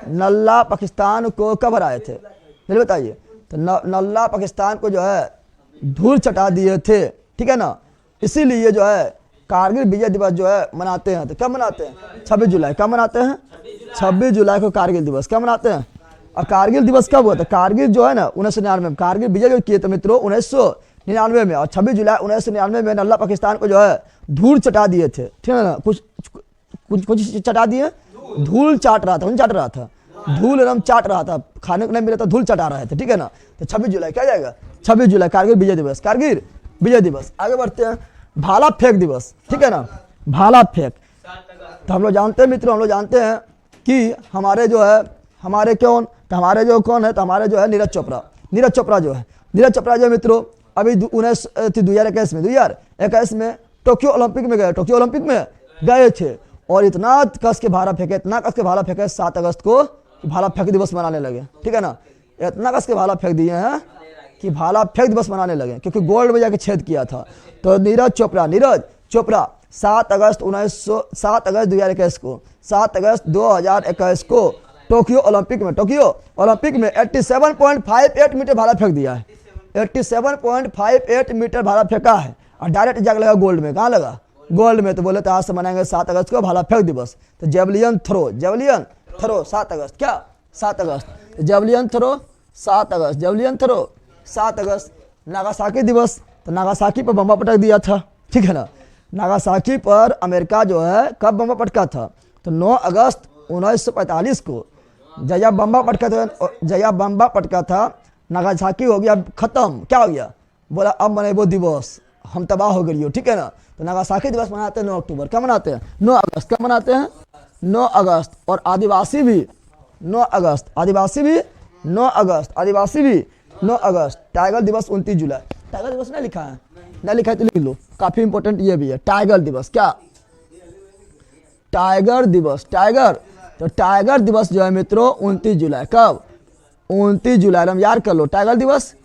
नल्ला पाकिस्तान को कब हराए थे? चलिए बताइए। तो नल्ला पाकिस्तान को जो है धूल चटा दिए थे, ठीक है ना। इसीलिए जो है कारगिल विजय दिवस जो है मनाते हैं। तो कब मनाते हैं? 26 जुलाई। कब मनाते हैं? 26 जुलाई को कारगिल दिवस क्या मनाते हैं। और कारगिल दिवस कब हुआ था? कारगिल जो है ना 1999 में कारगिल विजय जो किए थे मित्रों 1999 में। और 26 जुलाई 1999 में नल्ला पाकिस्तान को जो है धूल चटा दिए थे, ठीक है ना। कुछ चटा दिए, धूल चाट रहा था, नहीं चाट रहा था, धूल एकदम चाट रहा था, खाने को नहीं मिला था, धूल चटा रहे थे, ठीक है ना। तो 26 जुलाई क्या जाएगा? 26 जुलाई कारगिल विजय दिवस। कारगिल विजय दिवस। आगे बढ़ते हैं। भाला फेंक दिवस, ठीक है ना। भाला फेंक। तो हम लोग जानते हैं मित्रों, हम लोग जानते हैं कि हमारे जो है, हमारे कौन, तो हमारे जो कौन है, तो हमारे जो है नीरज चोपड़ा। नीरज चोपड़ा जो है मित्रों अभी 2021 में टोक्यो ओलंपिक में गए। टोक्यो ओलंपिक में गए थे और इतना कस के भाला फेंके, इतना कस के भाला फेंके 7 अगस्त को भाला फेंक दिवस मनाने लगे, ठीक है ना। इतना कस के भाला फेंक दिए हैं कि भाला फेंक दिवस मनाने लगे, क्योंकि गोल्ड में जाके छेद किया था। तो नीरज चोपड़ा 7 अगस्त 2021 को टोक्यो ओलंपिक में 87.58 मीटर भाला फेंक दिया है। 87.58 मीटर भाला फेंका है और डायरेक्ट जाकर लगा गोल्ड में। कहाँ लगा? गोल्ड में। तो बोले तो आज से मनाएंगे 7 अगस्त को भाला फेंक दिवस। तो जेवलियन थ्रो 7 अगस्त, क्या 7 अगस्त, जेवलियन थ्रो 7 अगस्त। नागासाकी दिवस, तो नागासाकी पर बम पटक दिया था, ठीक है ना। नागासाकी पर अमेरिका जो है कब बम पटका था? तो 9 अगस्त 1945 को जया बम्बा पटका था। नागासाकी हो गया खत्म, क्या हो गया? बोला अब मनेबो दिवस, हम तबाह हो गई हो, ठीक है ना। तो नागासाकी दिवस मनाते हैं 9 अक्टूबर। क्या मनाते हैं? 9 अगस्त। क्या मनाते हैं? 9 अगस्त। और आदिवासी भी 9 अगस्त। आदिवासी भी 9 अगस्त। टाइगर दिवस 29 जुलाई। टाइगर दिवस नहीं लिखा है? नहीं लिखा है तो लिख लो, काफी इंपॉर्टेंट ये भी है। टाइगर दिवस, क्या? टाइगर दिवस। तो टाइगर दिवस जो है मित्रों 29 जुलाई। कब? 29 जुलाई। हम याद कर लो, टाइगर दिवस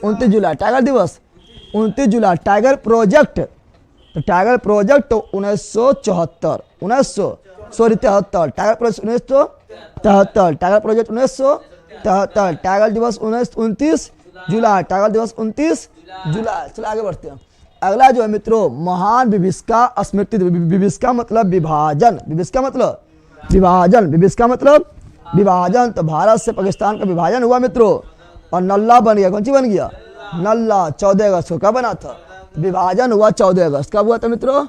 29 जुलाई। टाइगर दिवस 29 जुलाई। टाइगर प्रोजेक्ट, तो tiger project 1973। Tiger project 1973। Tiger project 1973। Tiger दिवस 29 जुलाई। टाइगर दिवस 29 जुलाई। चलो आगे बढ़ते हैं। अगला जो है मित्रों, महान विभीषका स्मृति दिवस। विभीषका मतलब विभाजन, विभीषका मतलब विभाजन, विभीषका मतलब विभाजन। तो भारत से पाकिस्तान का विभाजन हुआ मित्रों, और नल्ला बन गया। कौन सी बन गया? नल्ला। 14 अगस्त को कब बना था? विभाजन हुआ 14 अगस्त। कब हुआ था मित्रों?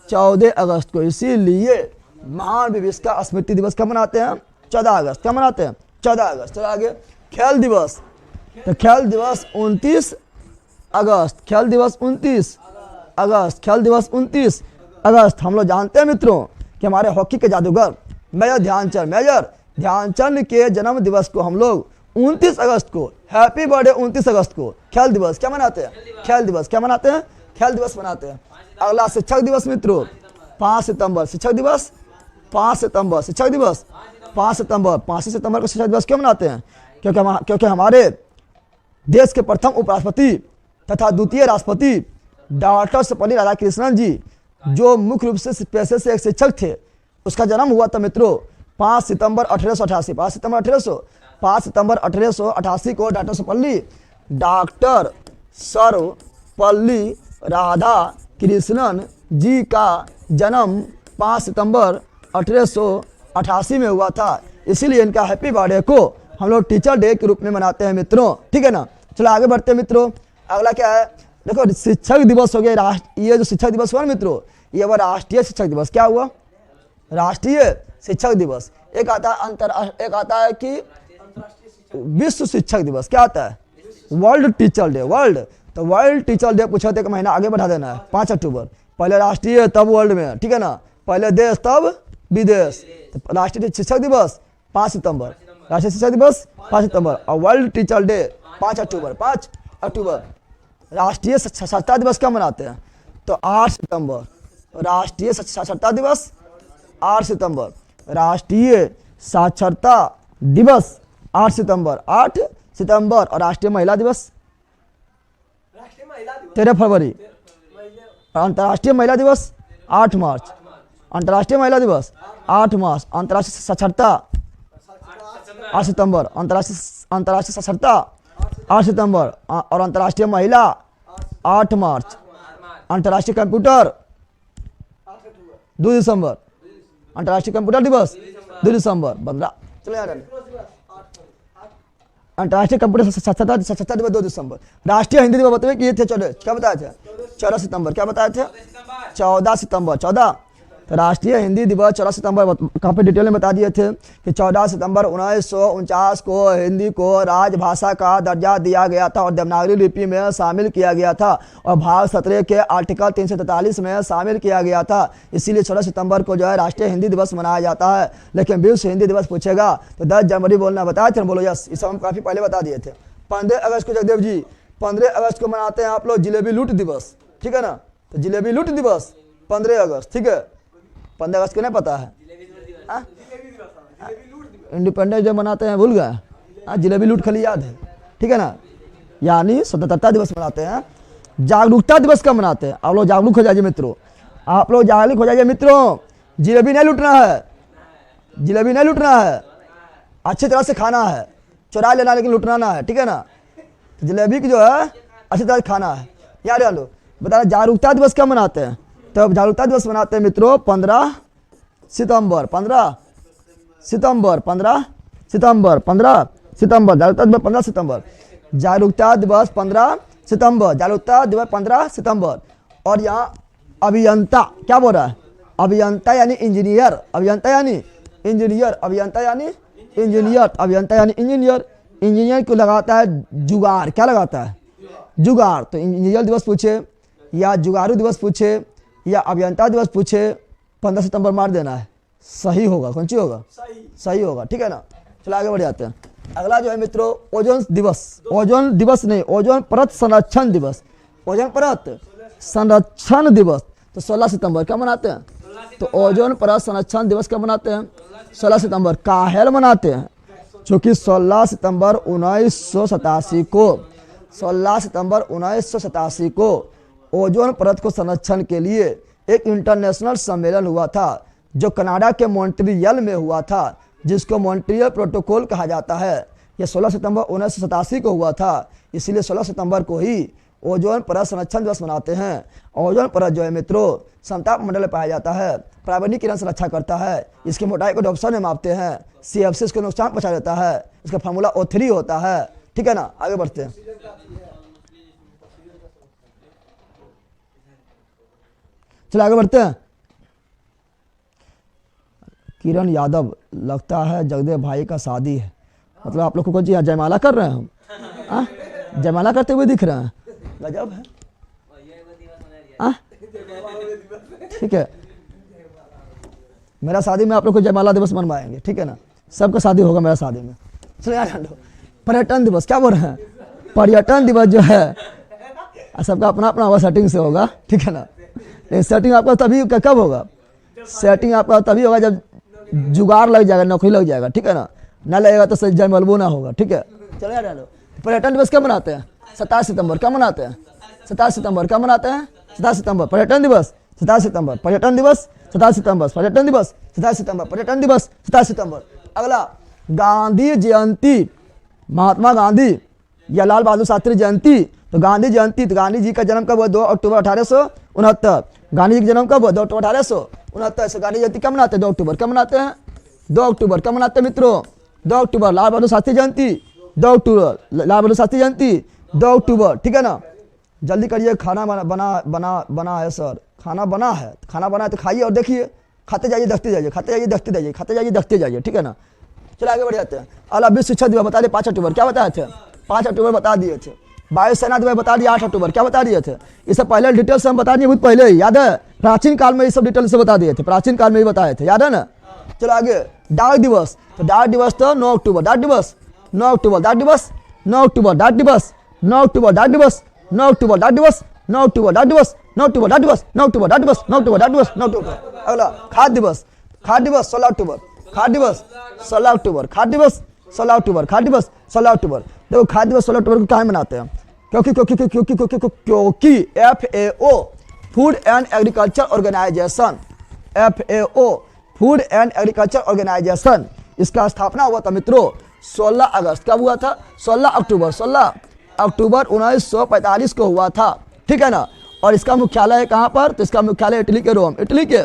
14 अगस्त को। इसीलिए महान विभीषका स्मृति दिवस कब मनाते हैं? 14 अगस्त। कब मनाते हैं? 14 अगस्त। चलो आगे, खेल दिवस। तो खेल दिवस 29 अगस्त। खेल दिवस 29 अगस्त। खेल दिवस 29 अगस्त। हम लोग जानते हैं मित्रों कि हमारे हॉकी के जादूगर मेजर ध्यानचंद के जन्म दिवस को हम लोग 29 अगस्त को, हैप्पी बर्थडे 29 अगस्त को खेल दिवस क्या मनाते हैं? खेल दिवस क्या मनाते हैं? खेल दिवस मनाते हैं। अगला शिक्षक दिवस मित्रों 5 सितंबर। शिक्षक दिवस 5 सितंबर। शिक्षक दिवस 5 सितंबर। 5 सितंबर को शिक्षक दिवस क्यों मनाते हैं? क्योंकि हमारे देश के प्रथम उपराष्ट्रपति तथा द्वितीय राष्ट्रपति डॉक्टर सर्वपल्ली राधाकृष्णन जी, जो मुख्य रूप से पेशे से एक शिक्षक थे, उसका जन्म हुआ था मित्रों 5 सितंबर 1888। 5 सितंबर 1888 को डॉक्टर सर्वपल्ली राधाकृष्णन जी का जन्म 5 सितंबर 1888 में हुआ था। इसीलिए इनका हैप्पी बर्थडे को हम लोग टीचर डे के रूप में मनाते हैं मित्रों। ठीक है ना? चलो आगे बढ़ते हैं मित्रों। अगला क्या है? देखो, शिक्षक दिवस हो गया। ये जो शिक्षक दिवस हुआ ना मित्रों, ये हुआ राष्ट्रीय शिक्षक दिवस। क्या हुआ? राष्ट्रीय शिक्षक दिवस। एक आता है कि विश्व शिक्षक दिवस। क्या आता है? World teacher day. वर्ल्ड, तो वर्ल्ड टीचर डे पूछा था, एक महीना आगे बढ़ा देना है, 5 अक्टूबर। पहले राष्ट्रीय तब वर्ल्ड में, ठीक है ना? पहले देश तब विदेश। तो राष्ट्रीय शिक्षक दिवस 5 सितंबर। राष्ट्रीय शिक्षक दिवस 5 सितंबर और वर्ल्ड टीचर डे 5 अक्टूबर। 5 अक्टूबर। राष्ट्रीय साक्षरता दिवस कब मनाते हैं? तो 8 सितंबर। राष्ट्रीय साक्षरता दिवस 8 सितंबर। राष्ट्रीय साक्षरता दिवस 8 सितंबर। 8 सितंबर। और राष्ट्रीय महिला दिवस 13 फरवरी। अंतर्राष्ट्रीय महिला दिवस 8 मार्च। अंतर्राष्ट्रीय महिला दिवस 8 मार्च। अंतर्राष्ट्रीय साक्षरता 8 सितंबर। अंतर्राष्ट्रीय साक्षरता 8 सितंबर और अंतर्राष्ट्रीय महिला 8 मार्च। अंतर्राष्ट्रीय कंप्यूटर 2 दिसंबर। अंतर्राष्ट्रीय कंप्यूटर दिवस 2 दिसंबर। 15 चलो यार। अंतर्राष्ट्रीय कंप्यूटर साक्षरता दिवस 2 दिसंबर। राष्ट्रीय हिंदी दिवस बताइए कि ये थे 14, क्या बताया था? 14 सितंबर। क्या बताए थे? 14 सितंबर। 14। तो राष्ट्रीय हिंदी दिवस 14 सितंबर काफ़ी डिटेल में बता दिए थे कि 14 सितंबर 1949 को हिंदी को राजभाषा का दर्जा दिया गया था और देवनागरी लिपि में शामिल किया गया था और भारत 17 के आर्टिकल 343 में शामिल किया गया था। इसीलिए 14 सितंबर को जो है राष्ट्रीय हिंदी दिवस मनाया जाता है। लेकिन विश्व हिंदी दिवस पूछेगा तो 10 जनवरी बोलना बताए थे। बोलो यस, इस हम काफ़ी पहले बता दिए थे। 15 अगस्त को जगदेव जी, 15 अगस्त को मनाते हैं आप लोग जिलेबी लूट दिवस। ठीक है ना? तो जिलेबी लूट दिवस 15 अगस्त। ठीक है? 15 अगस्त को नहीं पता है? इंडिपेंडेंस डे मनाते हैं, भूल गए? जिलेबी लूट खाली याद है। ठीक है ना? यानी स्वतंत्रता दिवस मनाते हैं। जागरूकता दिवस कब मनाते हैं? आप लोग जागरूक हो जाइए मित्रों। आप लोग जागरूक हो जाइए मित्रों। जिलेबी नहीं लूटना है। जिलेबी नहीं लूटना है, अच्छी तरह से खाना है। चुरा लेना लेकिन लूटना ना है। ठीक है ना? तो जिलेबी की जो है अच्छी तरह से खाना है। याद है लो। बता रहे जागरूकता दिवस कब मनाते हैं? तब जागरूकता दिवस मनाते हैं मित्रों 15 सितंबर। 15 सितंबर। 15 सितंबर। 15 सितंबर। जागरूकता दिवस 15 सितंबर। जागरूकता दिवस 15 सितंबर। जागरूकता दिवस 15 सितंबर। और यहाँ अभियंता क्या बोल रहा है? अभियंता यानी इंजीनियर। अभियंता यानी इंजीनियर। अभियंता यानी इंजीनियर। अभियंता यानी इंजीनियर। इंजीनियर को लगाता है जुगाड़। क्या लगाता है? जुगाड़। तो इंजीनियर दिवस पूछे या जुगाड़ू दिवस पूछे या अभियंता दिवस पूछे, 15 सितंबर मार देना है। सही होगा। कौन सी होगा? सही होगा। ठीक है ना? चलो आगे बढ़ जाते हैं। अगला जो है मित्रों ओजोन दिवस। ओजोन दिवस नहीं, ओजोन परत संरक्षण दिवस। ओजोन परत संरक्षण दिवस तो 16 सितंबर क्या मनाते हैं? तो ओजोन परत संरक्षण दिवस कब मनाते हैं? 16 सितंबर। काहेल मनाते हैं? चूँकि 16 सितंबर 1987 को 16 सितंबर 1987 को ओजोन परत को संरक्षण के लिए एक इंटरनेशनल सम्मेलन हुआ था जो कनाडा के मॉन्ट्रियल में हुआ था, जिसको मॉन्ट्रियल प्रोटोकॉल कहा जाता है। यह 16 सितंबर 1987 को हुआ था। इसीलिए 16 सितंबर को ही ओजोन परत संरक्षण दिवस मनाते हैं। ओजोन परत जो है मित्रों समताप मंडल में पाया जाता है, पराबैंगनी किरण से रक्षा करता है, इसकी मोटाई को डॉक्टर में मापते हैं, CFC इसको नुकसान पहुंचा देता है, इसका फार्मूला O3 होता है। ठीक है ना, आगे बढ़ते हैं। चलो आगे बढ़ते हैं। किरण यादव, लगता है जगदेव भाई का शादी है। मतलब आप लोग को जी जयमाला कर रहे हैं हम, जयमाला करते हुए दिख रहे हैं, गजब है। ठीक है, मेरा शादी में आप लोग को जयमाला दिवस मनवाएंगे, ठीक है ना, सबका शादी होगा मेरा शादी में। चलो यार, पर्यटन दिवस क्या बोल रहे हैं, पर्यटन दिवस जो है सबका अपना अपना होगा, सेटिंग से होगा, ठीक है ना। लेकिन सेटिंग आपका तभी कब होगा, सेटिंग आपका तभी होगा जब जुगाड़ लग जाएगा, नौकरी लग जाएगा, ठीक है ना लगेगा तो जयमलबो ना होगा। ठीक है, चलो यार डालो। पर्यटन दिवस कब मनाते हैं, 27 सितंबर। क्या मनाते हैं, 27 सितंबर। क्या मनाते हैं, 27 सितंबर पर्यटन दिवस, 27 सितंबर पर्यटन दिवस, 27 सितंबर पर्यटन दिवस, 27 सितंबर पर्यटन दिवस, 27 सितंबर। अगला गांधी जयंती, महात्मा गांधी या लाल बहादुर शास्त्री जयंती। तो गांधी जयंती, तो गांधी जी का जन्म कब हुआ, 2 अक्टूबर 1869। गांधी जी का जन्म कब हुआ, 2 अक्टूबर 1869। गांधी जयंती कब मनाते हैं, 2 अक्टूबर। कब मनाते हैं, 2 अक्टूबर। कब मनाते हैं मित्रों, 2 अक्टूबर। लाल बहादुर शास्त्री जयंती 2 अक्टूबर, लाल बहादुर शास्त्री जयंती 2 अक्टूबर। ठीक है ना, जल्दी करिए, खाना बना है सर, खाना बना है, खाना बना है तो खाइए और देखिए, खाते जाइए देखते जाइए, खाते जाइए देखते जाइए, खाते जाइए देखते जाइए। ठीक है ना, चलो आगे बढ़ जाते हैं। अगला विश्व शिक्षा दिवस बता दिए 5 अक्टूबर। क्या बताए थे, 5 अक्टूबर बता दिए थे। वायुसेना दिवस बता दिया 8 अक्टूबर। क्या बता दिए थे, इससे पहले डिटेल से हम बता दिए, बहुत पहले ही याद है, प्राचीन काल में ये सब डिटेल से बता दिए थे, प्राचीन काल में ही बताए थे, याद है ना। चलो आगे, डाक दिवस। तो डाक दिवस तो 9 अक्टूबर। डाक दिवस 9 अक्टूबर, डाक दिवस 9 अक्टूबर, डाक दिवस 9 अक्टूबर, डाक दिवस 9 अक्टूबर, डाक दिवस 9 अक्टूबर, डाक दिवस 9 अक्टूबर, डाक दिवस 9 अक्टूबर, डाक दिवस 9 अक्टूबर, डाक दिवस 9 अक्टूबर। अगला खाद्य दिवस, खाद्य दिवस 16 अक्टूबर, खाद्य दिवस 16 अक्टूबर, खाद्य दिवस 16 अक्टूबर, खाद्य दिवस 16 अक्टूबर। देखो खाद्य दिवस 16 अक्टूबर को कहाँ मनाते हैं, क्योंकि FAO food and agriculture organisation, FAO food and agriculture organisation, इसका स्थापना हुआ था मित्रों 16 अगस्त। कब हुआ था, 16 अक्टूबर, 16 अक्टूबर 1945 को हुआ था। ठीक है ना, और इसका मुख्यालय है कहाँ पर, तो इसका मुख्यालय इटली के रोम, इटली के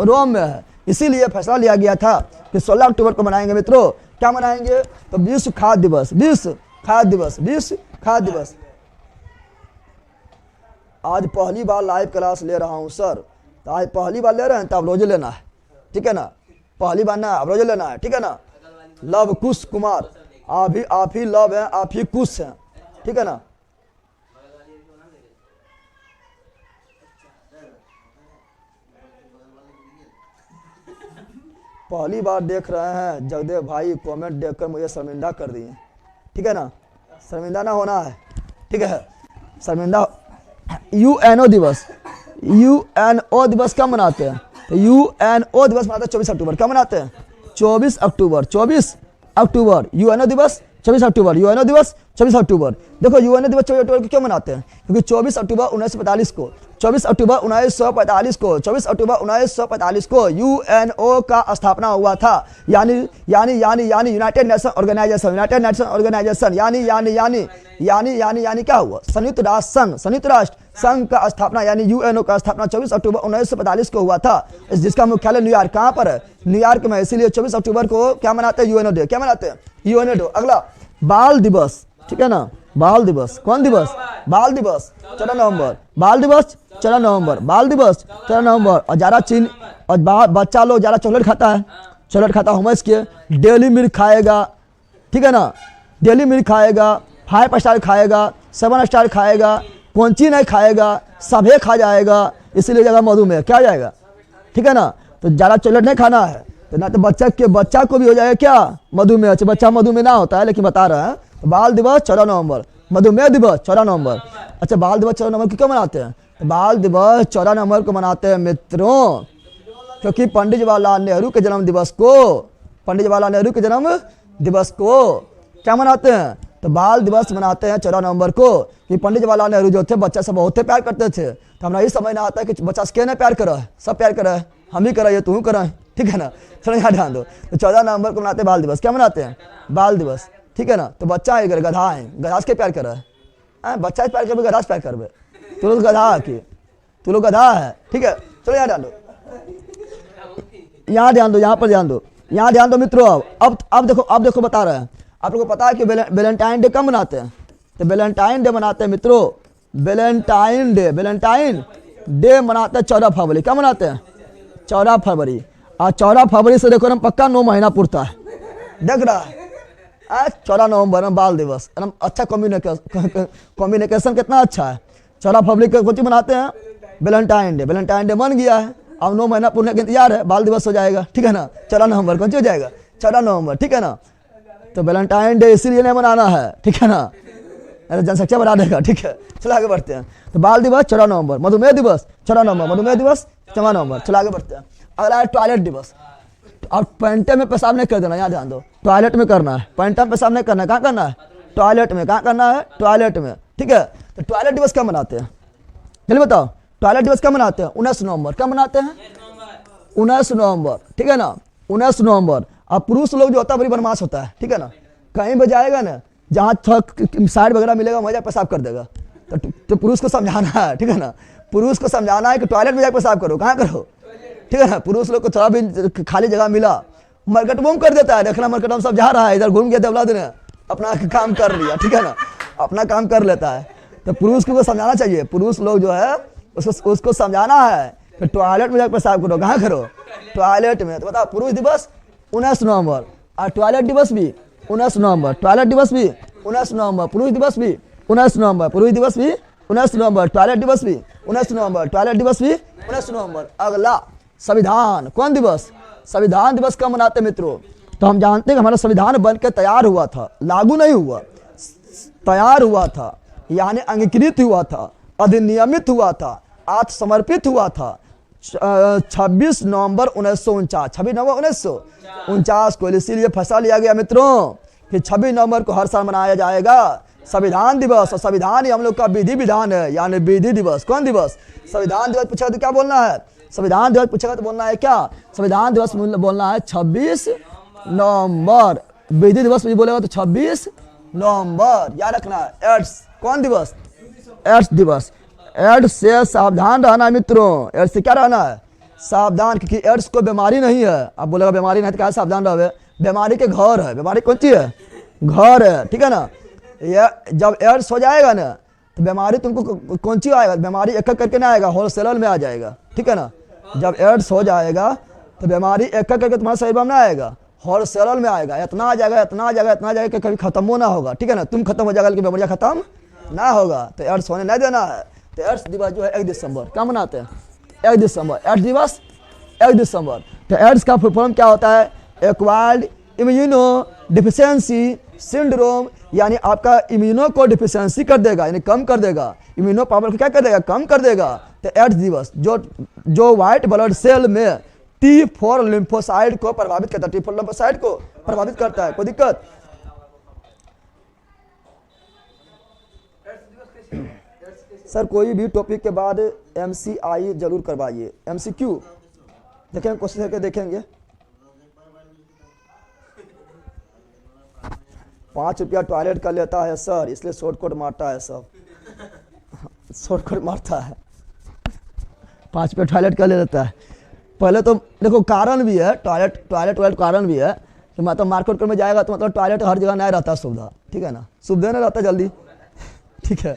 रोम में है। इसीलिए फैसला लिया गया था कि 16 अक्टूबर को मनाएंगे मित्रों। क्या मनाएंगे, तो विश्व खाद्य दिवस, विश्व खाद्य दिवस, विश्व खाद्य दिवस। आज पहली बार लाइव क्लास ले रहा हूँ सर, तो आज पहली बार ले रहे हैं तो आप रोजे लेना है, ठीक है ना, पहली बार ना, आप रोजे लेना है, ठीक है ना। लव कुश कुमार, आप ही लव हैं, आप ही कुश हैं, ठीक है ना। पहली बार देख रहे हैं जगदेव भाई, कमेंट देखकर मुझे शर्मिंदा कर दिए, ठीक है ना, शर्मिंदा ना होना है, ठीक है, शर्मिंदा। UNO दिवस, UNO दिवस कब मनाते हैं, तो UNO दिवस मनाते हैं 24 अक्टूबर। कब मनाते हैं, 24 अक्टूबर, 24 अक्टूबर। UNO दिवस 24 अक्टूबर, UNO दिवस 24 अक्टूबर। देखो UNO दिवस 24 अक्टूबर को क्यों मनाते हैं, क्योंकि 24 अक्टूबर 1945 को, 24 अक्टूबर 1945 को, 24 अक्टूबर 1945 को UNO का स्थापना हुआ था। यानी united nation organisation, united nation organisation, यानी क्या हुआ, संयुक्त राष्ट्र संघ, संयुक्त राष्ट्र संघ का स्थापना यानी UNO का स्थापना 24 अक्टूबर 1945 को हुआ था, जिसका मुख्यालय न्यूयॉर्क, कहाँ पर है, न्यूयॉर्क में। इसीलिए 24 अक्टूबर को क्या मनाते हैं, UNO डे। क्या मनाते हैं, UNO डे। अगला बाल दिवस, ठीक है ना, बाल दिवस, कौन दिवस, बाल दिवस 14 नवंबर, बाल दिवस 14 नवंबर, बाल दिवस 14 नवंबर। और ज़्यादा चीन और बच्चा लोग ज़्यादा चॉकलेट खाता है, चॉकलेट खाता होमस के, डेली मिल्क खाएगा, ठीक है ना, डेली मिल्क खाएगा, 5 स्टार खाएगा, 7 स्टार खाएगा, कौन ची नहीं खाएगा, सभे खा जाएगा, इसीलिए जगह मधुमेह क्या जाएगा, ठीक है ना। तो ज़्यादा चॉकलेट नहीं खाना है, तो ना तो बच्चा को भी हो जाएगा क्या, मधुमेह। अच्छा बच्चा मधुमेह ना होता है, लेकिन बता रहे हैं। तो बाल दिवस 14 नवंबर, मधुमेह दिवस 14 नवंबर। अच्छा बाल दिवस 14 नवंबर क्यों मनाते हैं, तो बाल दिवस 14 नवंबर को मनाते हैं मित्रों, क्योंकि पंडित जवाहरलाल नेहरू के जन्म दिवस को, पंडित जवाहरलाल नेहरू के जन्म दिवस को क्या मनाते हैं, तो बाल दिवस मनाते हैं 14 नवंबर को। कि पंडित जवाहरलाल नेहरू जो थे बच्चा से बहुत प्यार करते थे, तो हमारा ये समझ ना आता है कि बच्चा से क्या ना प्यार करा है, सब प्यार करा है, हम ही कराइए तू करा है, ठीक है ना। चलो यहाँ ध्यान दो, तो 14 नवंबर को मनाते हैं बाल दिवस। क्या मनाते हैं, बाल दिवस, ठीक है ना। तो बच्चा है, गधा है, गधा से क्या प्यार करा है, बच्चा से प्यार करबे गधा से प्यार करबे? तू लोग गधा है कि तू लोग गधा है? ठीक है, चलो यहाँ डालो, यहाँ ध्यान दो, यहाँ पर ध्यान दो, यहाँ ध्यान दो मित्रों। अब देखो बता रहे हैं। आप लोगों को पता है कि वैलेंटाइन डे कब मनाते हैं? तो वैलेंटाइन डे मनाते हैं मित्रों, वैलेंटाइन डे मनाते हैं 14 फरवरी। क्या मनाते हैं? 14 फरवरी। और 14 फरवरी से देखो ना पक्का 9 महीना पूर्ता है, देख रहा है। 14 नवंबर में बाल दिवस, एकदम अच्छा कॉम्बिनेशन कितना अच्छा है। 14 फरवरी को कुछ मनाते हैं वैलेंटाइन डे बन गया है। अब 9 महीना पूरे का इंतजार है, बाल दिवस हो जाएगा, ठीक है ना। 14 नवंबर को हो जाएगा, 14 नवंबर, ठीक है ना। तो वैलेंटाइन डे इसीलिए नहीं मनाना है, ठीक है ना, जनसंख्या बढ़ा देगा, ठीक है। चलो आगे बढ़ते हैं। तो बाल दिवस 14 नवंबर, मधुमेह दिवस 14 नवंबर, मधुमेह दिवस 14 नवंबर। चलो आगे बढ़ते हैं। अगला है टॉयलेट दिवस। अब पैंटे में पेशाब नहीं कर देना, यहाँ ध्यान दो, टॉयलेट में करना है, पैंटा में पेशाब नहीं करना है। कहाँ करना है? टॉयलेट में। कहाँ करना है? टॉयलेट में, ठीक है। तो टॉयलेट दिवस कब मनाते हैं? चलिए बताओ, टॉयलेट दिवस कब मनाते हैं? 19 नवंबर। कब मनाते हैं? 19 नवंबर, ठीक है ना, 19 नवंबर। अब पुरुष लोग जो होता है बड़ी बदमाश होता है, ठीक है ना। कहीं भी जाएगा ना, जहाँ साइड वगैरह मिलेगा वहाँ जाकर पेशाब कर देगा। तो पुरुष को समझाना है, ठीक है ना, पुरुष को समझाना है कि टॉयलेट में जाकर पेशाब करो। कहाँ करो? ठीक है ना। पुरुष लोग को थोड़ा भी खाली जगह मिला, मरकट बूम कर देता है। देखना मरकट हम सब जा रहा है, इधर घूम गया देवलाद ने अपना काम कर लिया, ठीक है ना, अपना काम कर लेता है। तो पुरुष को समझाना चाहिए, पुरुष लोग जो है उसको समझाना है कि टॉयलेट में जाकर पेशाब करो। कहाँ करो? टॉयलेट में। तो बताओ, पुरुष दिवस 19 नवंबर और टॉयलेट दिवस भी 19 नवंबर, टॉयलेट दिवस भी 19 नवंबर, पुरुष दिवस भी 19 नवंबर, पुरुष दिवस भी 19 नवंबर, टॉयलेट दिवस भी 19 नवंबर, टॉयलेट दिवस भी 19 नवंबर। अगला संविधान कौन दिवस? संविधान दिवस कब मनाते मित्रों? तो हम जानते हैं कि हमारा संविधान बन के तैयार हुआ था, लागू नहीं हुआ, तैयार हुआ था, यानी अंगीकृत हुआ था, अधिनियमित हुआ था, आत्मसमर्पित हुआ था 26 नवंबर 1949, 26 नवंबर 1949 को। इसीलिए फैसला लिया गया मित्रों कि 26 नवंबर को हर साल मनाया जाएगा संविधान दिवस। और संविधान ही हम लोग का विधि विधान है, यानी विधि दिवस। कौन दिवस? संविधान दिवस। पूछा तो क्या बोलना है? संविधान दिवस पूछेगा तो बोलना है क्या? संविधान दिवस बोलना है 26 नवंबर। विधि दिवस भी बोलेगा तो 26 नवंबर। याद रखना है। एड्स कौन दिवस? एड्स दिवस। एड्स से सावधान रहना है मित्रों। एड्स से क्या रहना है? सावधान, क्योंकि एड्स को बीमारी नहीं है। आप बोलेगा बीमारी नहीं तो क्या सावधान रहोगे? बीमारी के घर है। बीमारी कौन सी है? घर है, ठीक है ना। ये जब एड्स हो जाएगा ना तो बीमारी तुमको कौन सी आएगा? बीमारी एक एक करके नहीं आएगा, होलसेलर में आ जाएगा, ठीक है ना। जब एड्स हो जाएगा तो बीमारी एक एक करके तुम्हारे शरीर में ना आएगा, होलसेलर में आएगा। इतना आ जाएगा, इतना आ जाएगा, इतना आ जाएगा कि कभी खत्म हो ना होगा, ठीक है ना। तुम खत्म हो जाएगा लेकिन बीमारियाँ खत्म ना होगा। तो एड्स होने नहीं देना है। तो एड्स दिवस जो है 1 दिसंबर। क्या मनाते हैं? 1 दिसंबर। एड्स दिवस 1 दिसंबर। तो एड्स का फुल फॉर्म क्या होता है? एक्वायर्ड इम्यूनो डिफिशियंसी सिंड्रोम, यानी आपका इम्यूनो को डिफिशियंसी कर देगा, यानी कम कर देगा, इम्यूनो पावर को क्या कर देगा? कम कर देगा। तो एड्स दिवस जो व्हाइट ब्लड सेल में T4 लिम्फोसाइड को प्रभावित करता है, T4 लिम्फोसाइड को प्रभावित करता है। कोई दिक्कत? सर कोई भी टॉपिक के बाद MCI जरूर करवाइए। MCQ देखेंगे, क्वेश्चन करके देखेंगे। 5 रुपया टॉयलेट का लेता है सर, इसलिए शॉर्टकट मारता है सब। शॉर्टकट मारता है, 5 रुपया टॉयलेट का ले लेता है। पहले तो देखो कारण भी है, टॉयलेट कारण भी है कि मतलब मार्केट में जाएगा तो मतलब टॉयलेट हर जगह नहीं रहता सुविधा, ठीक है ना। सुविधा नहीं रहता जल्दी, ठीक है,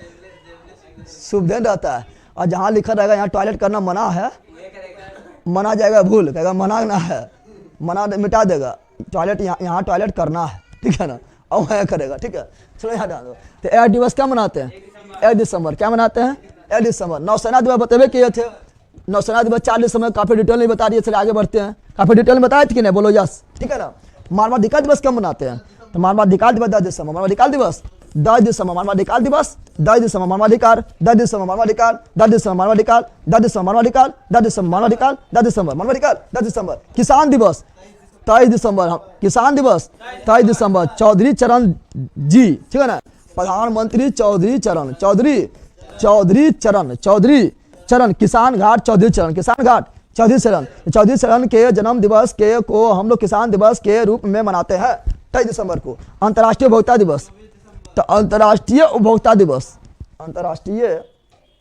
सुविधा रहता है। और जहाँ लिखा रहेगा यहाँ टॉयलेट करना मना है, मना जाएगा भूल, कहेगा मना ना है, मना मिटा देगा। टॉयलेट यहाँ टॉयलेट करना है, ठीक है ना, और वह करेगा, ठीक है। चलो यहाँ डाल दो। तो एड्स दिवस क्या मनाते हैं? 1 दिसंबर। क्या मनाते हैं? 1 दिसंबर। नौसेना दिवस बतेबे किए थे। नौसेना दिवस 4 दिसंबर, काफी डिटेल नहीं बता दिए। चलिए आगे बढ़ते हैं। काफी डिटेल में बताए थे कि नहीं? बोलो यस, ठीक है ना। मानवाधिकार दिवस कब मनाते हैं? तो मानवाधिकार दिवस 10 दिसंबर। मानवाधिकार दिवस 10 दिसंबर। मानवाधिकार दिवस 10 दिसंबर। मानवाधिकार 10 दिसंबर। मानवाधिकार 10 दिसंबर। मानवाधिकार 10 दिसंबर। मानवाधिकार 10 दिसंबर। मानवाधिकार 10 दिसंबर। मानवाधिकार 10 दिसंबर। किसान दिवस 23 दिसंबर। किसान दिवस 23 दिसंबर। चौधरी चरण जी, ठीक है ना, प्रधानमंत्री चौधरी चरण किसान घाट चौधरी चरण, किसान घाट चौधरी चरण के जन्म दिवस के को हम लोग किसान दिवस के रूप में मनाते हैं 23 दिसंबर को। अंतर्राष्ट्रीय उपभोक्ता दिवस। तो अंतर्राष्ट्रीय उपभोक्ता दिवस अंतर्राष्ट्रीय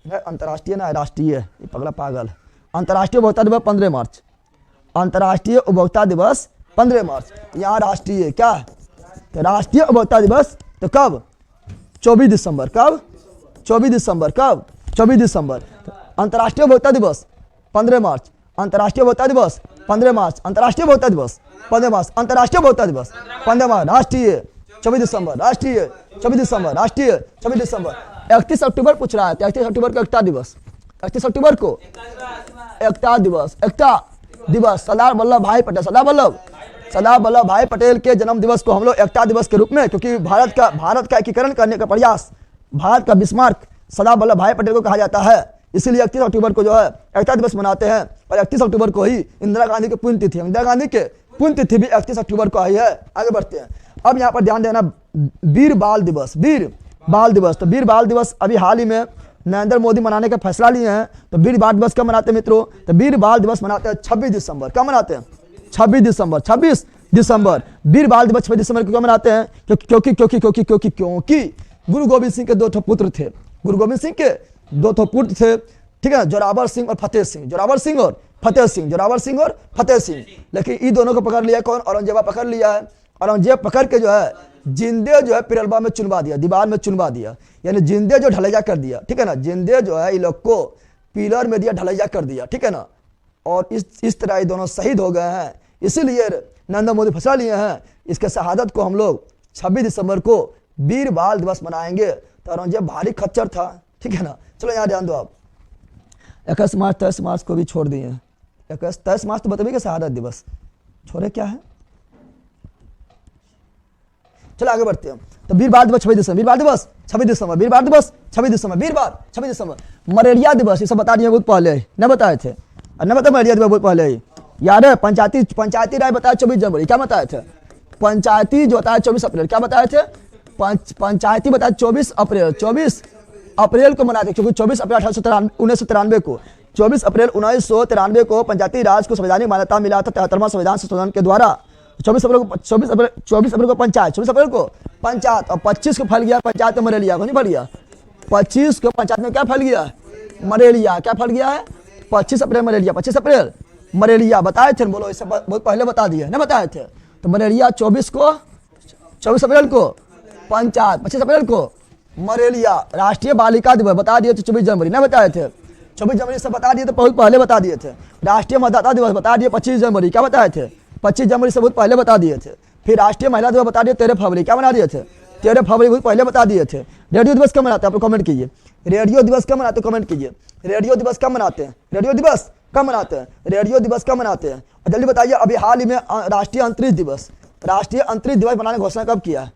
है, अंतर्राष्ट्रीय ना है, राष्ट्रीय, ये पगला पागल। अंतर्राष्ट्रीय उपभोक्ता दिवस 15 मार्च, अंतर्राष्ट्रीय उपभोक्ता दिवस 15 मार्च। यहाँ राष्ट्रीय क्या है? तो राष्ट्रीय उपभोक्ता दिवस तो कब? 24 दिसंबर। कब? 24 दिसंबर। कब? 24 दिसंबर। अंतर्राष्ट्रीय उपभोक्ता दिवस 15 मार्च, अंतर्राष्ट्रीय उपभोक्ता दिवस 15 मार्च, अंतर्राष्ट्रीय उपभोक्ता दिवस 15 मार्च, अंतर्राष्ट्रीय उपभोक्ता दिवस 15 मार्च, राष्ट्रीय 24 दिसंबर, राष्ट्रीय 24 दिसंबर, राष्ट्रीय 24 दिसंबर। 31 अक्टूबर पूछ रहा है, 31 अक्टूबर को एकता दिवस, 31 अक्टूबर को एकता दिवस, एकता दिवस, सरदार वल्लभ भाई पटेल, सरदार वल्लभ भाई पटेल के जन्म दिवस को हम लोग एकता दिवस के रूप में, क्योंकि भारत का एकीकरण करने का प्रयास, भारत का बिस्मार्क सरदार वल्लभ भाई पटेल को कहा जाता है, इसीलिए 31 अक्टूबर को जो है एकता दिवस मनाते हैं। और 31 अक्टूबर को ही इंदिरा गांधी की पुण्यतिथि, इंदिरा गांधी के पुण्यतिथि भी 31 अक्टूबर को आई है। आगे बढ़ते हैं। अब यहाँ पर ध्यान देना, वीर बाल दिवस, वीर बाल दिवस। तो वीर बाल दिवस अभी हाल ही में नरेंद्र मोदी मनाने का फैसला लिए हैं। तो वीर बाल दिवस कब मनाते हैं मित्रों? तो वीर बाल दिवस मनाते हैं 26 दिसंबर। कब मनाते हैं? 26 दिसंबर। 26 दिसंबर वीर बाल दिवस 26 दिसंबर को क्यों मनाते हैं? क्योंकि गुरु गोविंद सिंह के 2 पुत्र थे, गुरु गोविंद सिंह के 2 पुत्र थे, ठीक है, जोरावर सिंह और फतेह सिंह, जोरावर सिंह और फतेह सिंह, जोरावर सिंह और फतेह सिंह। लेकिन इन दोनों को पकड़ लिया कौन? औरंगजेब पकड़ लिया है। औरंगजेब पकड़ के जो है जिंदे जो है पिरलबा में चुनवा दिया, दीवार में चुनवा दिया, यानी जिंदे जो ढलैया कर दिया, ठीक है ना, जिंदे जो है इन लोग को पिलर में दिया, ढलैया कर दिया, ठीक है ना। और इस तरह ये दोनों शहीद हो गए हैं। इसीलिए नरेंद्र मोदी फैसला लिए हैं, इसके शहादत को हम लोग 26 दिसंबर को वीर बाल दिवस मनाएंगे। तो औरंगजेब भारी खच्चर था, ठीक है ना। चलो यहाँ ध्यान दो आप, 21 मार्च 23 मार्च को भी छोड़ दिए हैं। 21 23 मार्च तो बताइए शहादत दिवस, छोड़े क्या है। चलो आगे बढ़ते हैं। तो वीर बाल दिवस 26 दिसंबर, वीर बाल दिवस 26 दिसंबर, वीर बाल दिवस 26 दिसंबर, वीर बाल 26 दिसंबर। मलेरिया दिवस ये सब बता दिए बहुत पहले, न बताए थे, न बता मलेरिया दिवस बहुत पहले ही याद है। पंचायती राय बताया 24 जनवरी, क्या बताए थे? पंचायती जो बताया 24 अप्रैल, क्या बताए थे? पंचायती बताया 24 अप्रैल, 24 अप्रैल को मनाते, क्योंकि 24 अप्रैल 1993 को, 24 अप्रैल 1993 को पंचायती राज को संवैधानिक मान्यता मिला था 73वां संविधान संशोधन के द्वारा। 24 अप्रैल को पंचायत, 24 अप्रैल को पंचायत, और 25 को फैल गया पंचायत में मलेरिया, को नहीं फैल गया? 25 को पंचायत में क्या फैल गया? मलेरिया। क्या फैल गया है? 25 अप्रैल मलेरिया, 25 अप्रैल मलेरिया बताए थे, बोलो इसे बहुत पहले बता दिए, नहीं बताए थे? तो मलेरिया 24 अप्रैल को पंचायत, 25 अप्रैल को मलेरिया। राष्ट्रीय बालिका दिवस बता दिए थे 24 जनवरी, नहीं बताए थे? 24 जनवरी से बता दिए थे, बहुत पहले बता दिए थे। राष्ट्रीय मतदाता दिवस बता दिए 25 जनवरी, क्या बताए थे? 25 जनवरी से बहुत पहले बता दिए थे। फिर राष्ट्रीय महिला दिवस बता दिए 13 फरवरी, क्या बना दिए थे? 13 फरवरी बहुत पहले बता दिए थे। रेडियो दिवस कब मनाते हैं? आप लोग कमेंट कीजिए, रेडियो दिवस कब मनाते हैं? कमेंट कीजिए, रेडियो दिवस कब मनाते हैं? रेडियो दिवस कब मनाते हैं? रेडियो दिवस कब मनाते हैं? और जल्दी बताइए, अभी हाल ही में राष्ट्रीय अंतरिक्ष दिवस, राष्ट्रीय अंतरिक्ष दिवस मनाने की घोषणा कब किया है?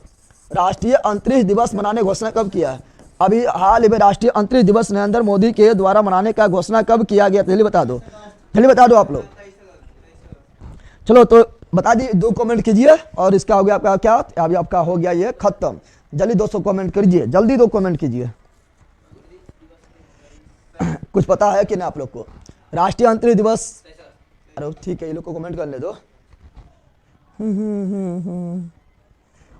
राष्ट्रीय अंतरिक्ष दिवस मनाने की घोषणा कब किया है? अभी हाल ही में राष्ट्रीय अंतरिक्ष दिवस नरेंद्र मोदी के द्वारा मनाने का घोषणा कब किया गया? जल्दी बता दो, जल्दी बता दो आप लोग। चलो तो बता दी, 2 कमेंट कीजिए और इसका हो गया आपका क्या? अभी आपका हो गया ये खत्म। जल्दी 200 कमेंट कीजिए, जल्दी 2 कमेंट कीजिए। कुछ पता है कि नहीं आप लोग को? राष्ट्रीय अंतरिक्ष दिवस, अरे ठीक है, ये लोग को कमेंट करने दो।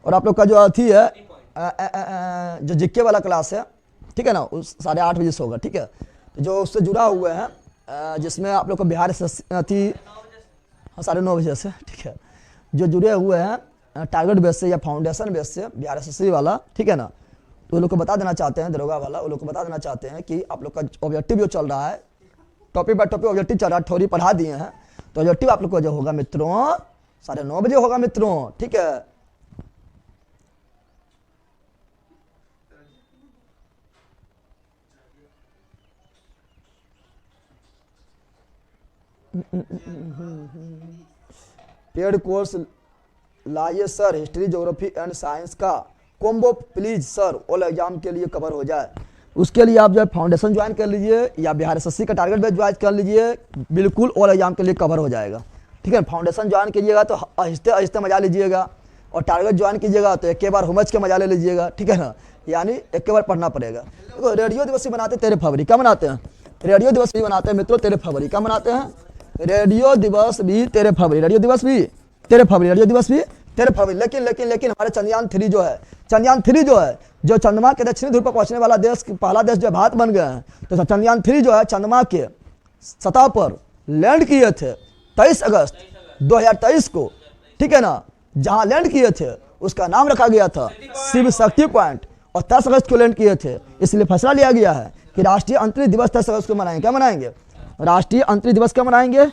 और आप लोग का जो अथी है, जो जिक्के वाला क्लास है, ठीक है ना, उस 8:30 बजे से होगा, ठीक है। तो जो उससे जुड़ा हुआ है, जिसमें आप लोग को बिहार अथी 9:30 बजे से, ठीक है, जो जुड़े हुए हैं टारगेट बेस से या फाउंडेशन बेस से बिहार एसएससी वाला, ठीक है ना, तो वो लोग को बता देना चाहते हैं, दरोगा वाला, वो लोग को बता देना चाहते हैं कि आप लोग का ऑब्जेक्टिव जो चल रहा है, टॉपिक बाय टॉपिक ऑब्जेक्टिव चल रहा है, थ्योरी पढ़ा दिए हैं, तो ऑब्जेक्टिव आप लोग को जो होगा मित्रों 9:30 बजे होगा मित्रों, ठीक है। पेड कोर्स लाइए sir, history geography and science का combo please sir, all exam के लिए कवर हो जाए। उसके लिए आप जो है फाउंडेशन ज्वाइन कर लीजिए या बिहार एसएससी का टारगेट बेस ज्वाइन कर लीजिए, बिल्कुल ऑल एग्जाम के लिए कवर हो जाएगा, ठीक है। फाउंडेशन ज्वाइन कीजिएगा तो आहिस्ते आहिस्ते मजा लीजिएगा, और टारगेट ज्वाइन कीजिएगा तो एक बार हुमच के मजा ले लीजिएगा, ठीक है ना, यानी एक बार पढ़ना पड़ेगा। देखो रेडियो दिवस भी मनाते 13 फरवरी, क्या मनाते हैं? रेडियो दिवस भी मनाते हैं मित्रों 13 फरवरी, क्या मनाते हैं? रेडियो दिवस भी 13 फरवरी, रेडियो दिवस भी 13 फरवरी, रेडियो दिवस भी 13 फरवरी। लेकिन लेकिन लेकिन हमारे चंद्रयान 3 जो है, चंद्रयान 3 जो है, जो चंद्रमा के दक्षिणी ध्रुव पर पहुंचने वाला देश, पहला देश जो भारत बन गया है, तो चंद्रयान 3 जो है चंद्रमा के सतह पर लैंड किए थे 23 अगस्त 2023 को, ठीक है ना। जहां लैंड किए थे उसका नाम रखा गया था शिव शक्ति पॉइंट, और 10 अगस्त को लैंड किए थे। इसलिए फैसला लिया गया है कि राष्ट्रीय अंतरिक्ष दिवस 10 अगस्त को मनाएंगे। क्या मनाएंगे? राष्ट्रीय अंतरिक्ष दिवस क्या मनाएंगे?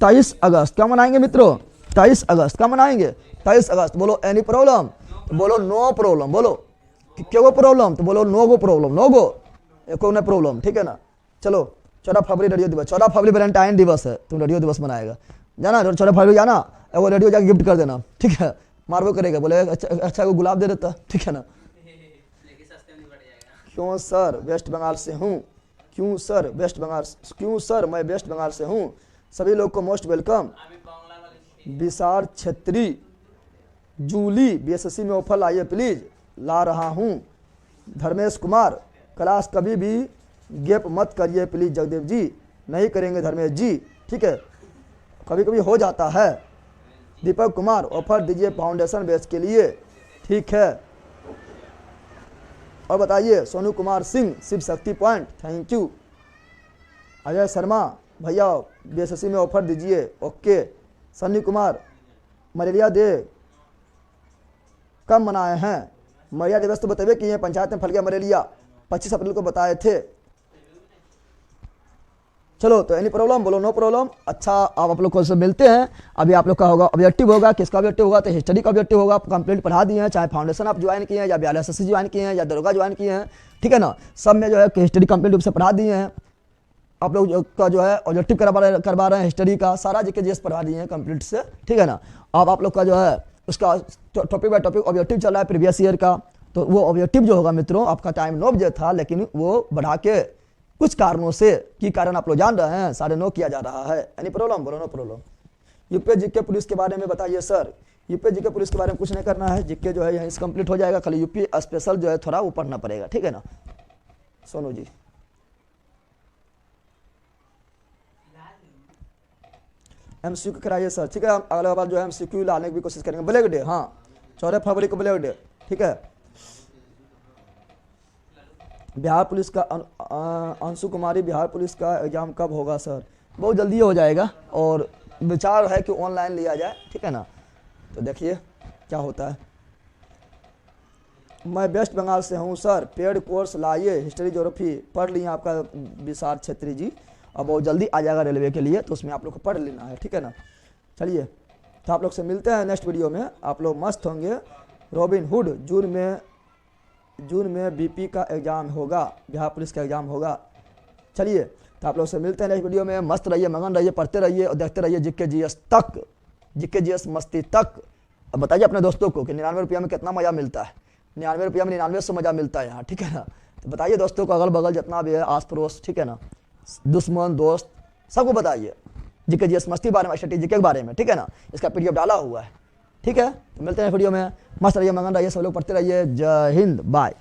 23 अगस्त। क्या मनाएंगे मित्रों? 23 अगस्त। क्या मनाएंगे? 23 अगस्त। बोलो एनी प्रॉब्लम? तो बोलो नो प्रॉब्लम। बोलो क्यों गो प्रॉब्लम? तो बोलो नो गो प्रॉब्लम। नो गो कोई ना प्रॉब्लम, ठीक है ना। चलो 14 फरवरी रेडियो दिवस, 14 फरवरी वैलेंटाइन दिवस है, तुम रेडियो दिवस मनाएगा। जाना 14 फरवरी जाना, वो रेडियो जाके गिफ्ट कर देना, ठीक है। मारवो करेगा, बोले अच्छा को गुलाब दे देता, ठीक है ना। क्यों सर वेस्ट बंगाल से हूँ, क्यों सर वेस्ट बंगाल, क्यों सर मैं वेस्ट बंगाल से हूँ। सभी लोग को most welcome. Vishal Chhetri, Jully BSSC में ऑफर लाइए प्लीज, ला रहा हूँ। धर्मेश कुमार, क्लास कभी भी गैप मत करिए प्लीज जगदेव जी। नहीं करेंगे धर्मेश जी, ठीक है, कभी कभी हो जाता है। दीपक कुमार, ऑफर दीजिए फाउंडेशन बेस के लिए, ठीक है। और बताइए Sonu Kumar Singh, Shiv Shakti point, thank you. Ajay Sharma, भैया बीएसएससी में ऑफर दीजिए, okay. Sunny Kumar, malaria day कब मनाए हैं? मलेरिया दिवस तो बताइए कि ये पंचायत में फैल गया मलेरिया, 25 अप्रैल को बताए थे। चलो तो एनी प्रॉब्लम? बोलो नो प्रॉब्लम। अच्छा आप लोग को से मिलते हैं। अभी आप लोग का होगा ऑब्जेक्टिव होगा, किसका ऑब्जेक्टिव होगा? तो हिस्ट्री का ऑब्जेक्टिव होगा। कंप्लीट पढ़ा दिए हैं, चाहे फाउंडेशन आप ज्वाइन किए हैं, या BLSSC ज्वाइन किए हैं, या दरोगा ज्वाइन किए हैं, ठीक है ना। सब में जो है हिस्ट्री कंप्लीट रूप से पढ़ा दिए हैं। आप लोग का जो है ऑब्जेक्टिव करवा रहे हैं हिस्ट्री का, सारा जीके जीएस पढ़ा दिए हैं कंप्लीट से, ठीक है ना। अब आप लोग का जो है उसका टॉपिक बाय टॉपिक ऑब्जेक्टिव चल रहा है प्रीवियस ईयर का। तो वो ऑब्जेक्टिव जो होगा मित्रों, आपका टाइम 9 बजे था, लेकिन वो बढ़ा के कुछ कारणों से, की कारण आप लोग जान रहे हैं, 9:30 किया जा रहा है। Any problem? बोलो no problem. UP GK police के बारे में बताइए सर। यूपी जीके पुलिस के बारे में कुछ नहीं करना है, जीके जो है यहीं से कंप्लीट हो जाएगा, खाली यूपी स्पेशल जो है थोड़ा वो पढ़ना पड़ेगा, ठीक है ना। सोनू जी MCQ कराइए सर, ठीक है। अगला बार जो है MCQ लाने की भी कोशिश करेंगे। ब्लैक डे, हाँ 14 फरवरी को ब्लैक डे, ठीक है। बिहार पुलिस का अंशु कुमारी, बिहार पुलिस का एग्जाम कब होगा सर? बहुत जल्दी हो जाएगा, और विचार है कि ऑनलाइन लिया जाए, ठीक है ना। तो देखिए क्या होता है। मैं वेस्ट बंगाल से हूँ सर, पेड कोर्स लाइए, हिस्ट्री ज्योग्राफी पढ़ लिए आपका विशाल छेत्री जी, अब बहुत जल्दी आ जाएगा रेलवे के लिए, तो उसमें आप लोग को पढ़ लेना है, ठीक है ना। चलिए तो आप लोग से मिलते हैं नेक्स्ट वीडियो में, आप लोग मस्त होंगे। रॉबिन हुड, जून में बीपी का एग्ज़ाम होगा, बिहार पुलिस का एग्ज़ाम होगा। चलिए तो आप लोग से मिलते हैं नेक्स्ट वीडियो में। मस्त रहिए, मगन रहिए, पढ़ते रहिए और देखते रहिए जीके जीएस तक, जीके जीएस मस्ती तक। अब बताइए अपने दोस्तों को कि 99 रुपया में कितना मज़ा मिलता है, 99 रुपया में 99 मज़ा मिलता है यहाँ, ठीक है ना। तो बताइए दोस्तों को, अगल बगल जितना भी है, आस पड़ोस, ठीक है ना, दुश्मन दोस्त सबको बताइए जीके जीएस मस्ती बारे में, स्ट्रेटेजी के बारे में, ठीक है ना। इसका PDF डाला हुआ है, ठीक है। तो मिलते हैं वीडियो में। मस्त रहिए, मगन रहिए, सब लोग पढ़ते रहिए। जय हिंद, बाय।